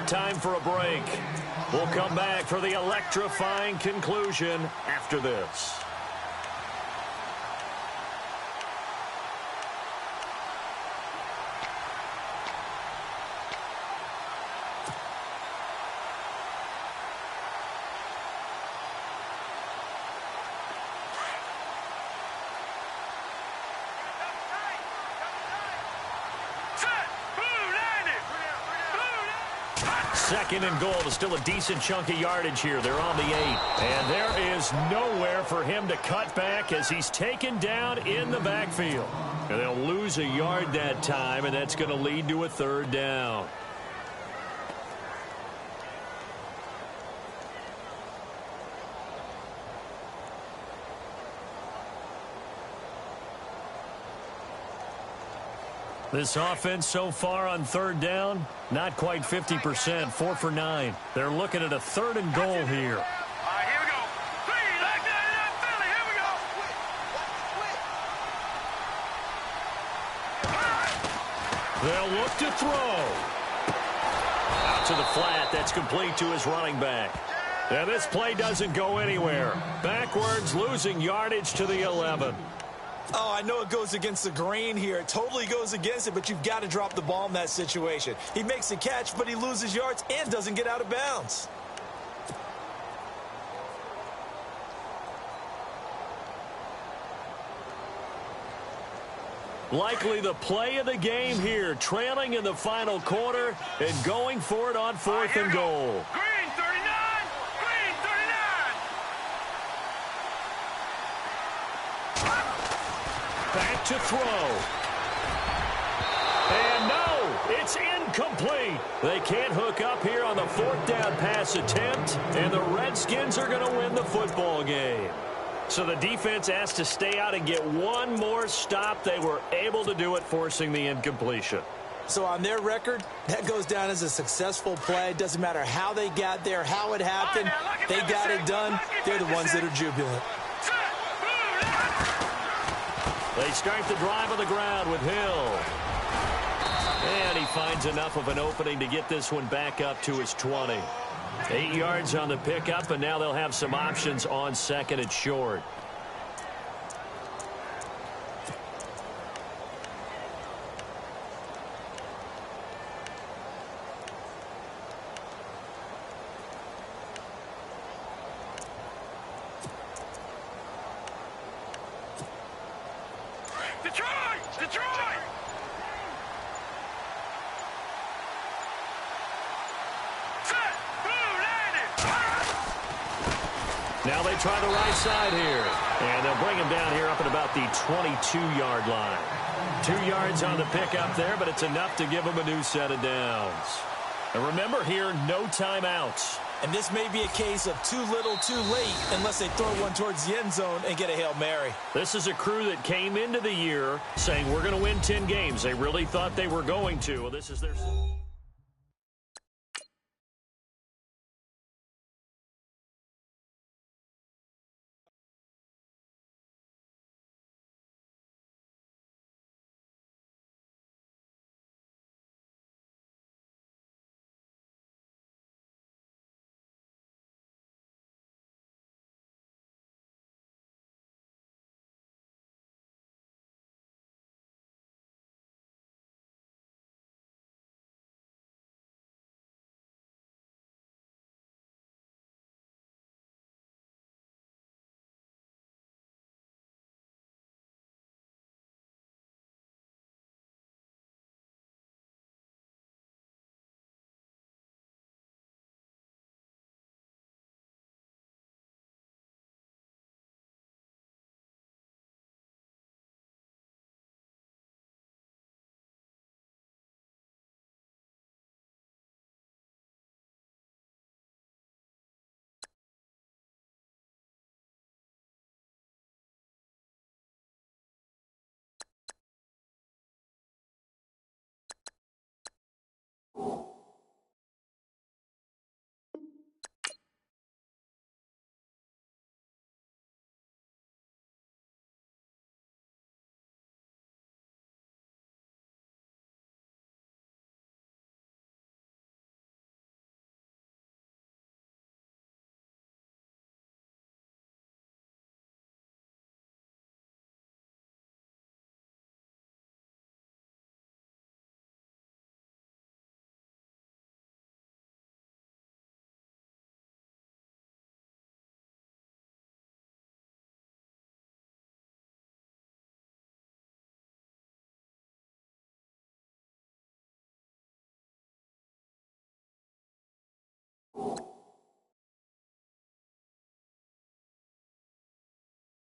Time for a break. We'll come back for the electrifying conclusion after this. Second and goal is still a decent chunk of yardage here. They're on the 8. And there is nowhere for him to cut back as he's taken down in the backfield. And they'll lose a yard that time, and that's going to lead to a 3rd down. This offense so far on 3rd down, not quite 50%, 4 for 9. They're looking at a 3rd and goal here. All right, here we go. 3 like that, Philly. Here we go. They'll look to throw. Out to the flat. That's complete to his running back. And this play doesn't go anywhere. Backwards, losing yardage to the 11. Oh, I know it goes against the grain here. It totally goes against it, but you've got to drop the ball in that situation. He makes a catch, but he loses yards and doesn't get out of bounds. Likely the play of the game here, trailing in the final quarter and going for it on 4th and goal. Green 39! Green 39! Back to throw. And no, it's incomplete. They can't hook up here on the 4th down pass attempt, and the Redskins are going to win the football game. So the defense asked to stay out and get one more stop. They were able to do it, forcing the incompletion. So on their record, that goes down as a successful play. It doesn't matter how they got there, how it happened. They got it done. They're the ones that are jubilant. They start the drive on the ground with Hill. And he finds enough of an opening to get this one back up to his 20. 8 yards on the pickup, and now they'll have some options on 2nd and short. Detroit! Detroit! Set! Blue landed! Now they try the right side here. And they'll bring him down here up at about the 22-yard line. 2 yards on the pickup there, but it's enough to give him a new set of downs. And remember here, no timeouts. And this may be a case of too little, too late, unless they throw one towards the end zone and get a Hail Mary. This is a crew that came into the year saying we're going to win 10 games. They really thought they were going to. Well, this is their...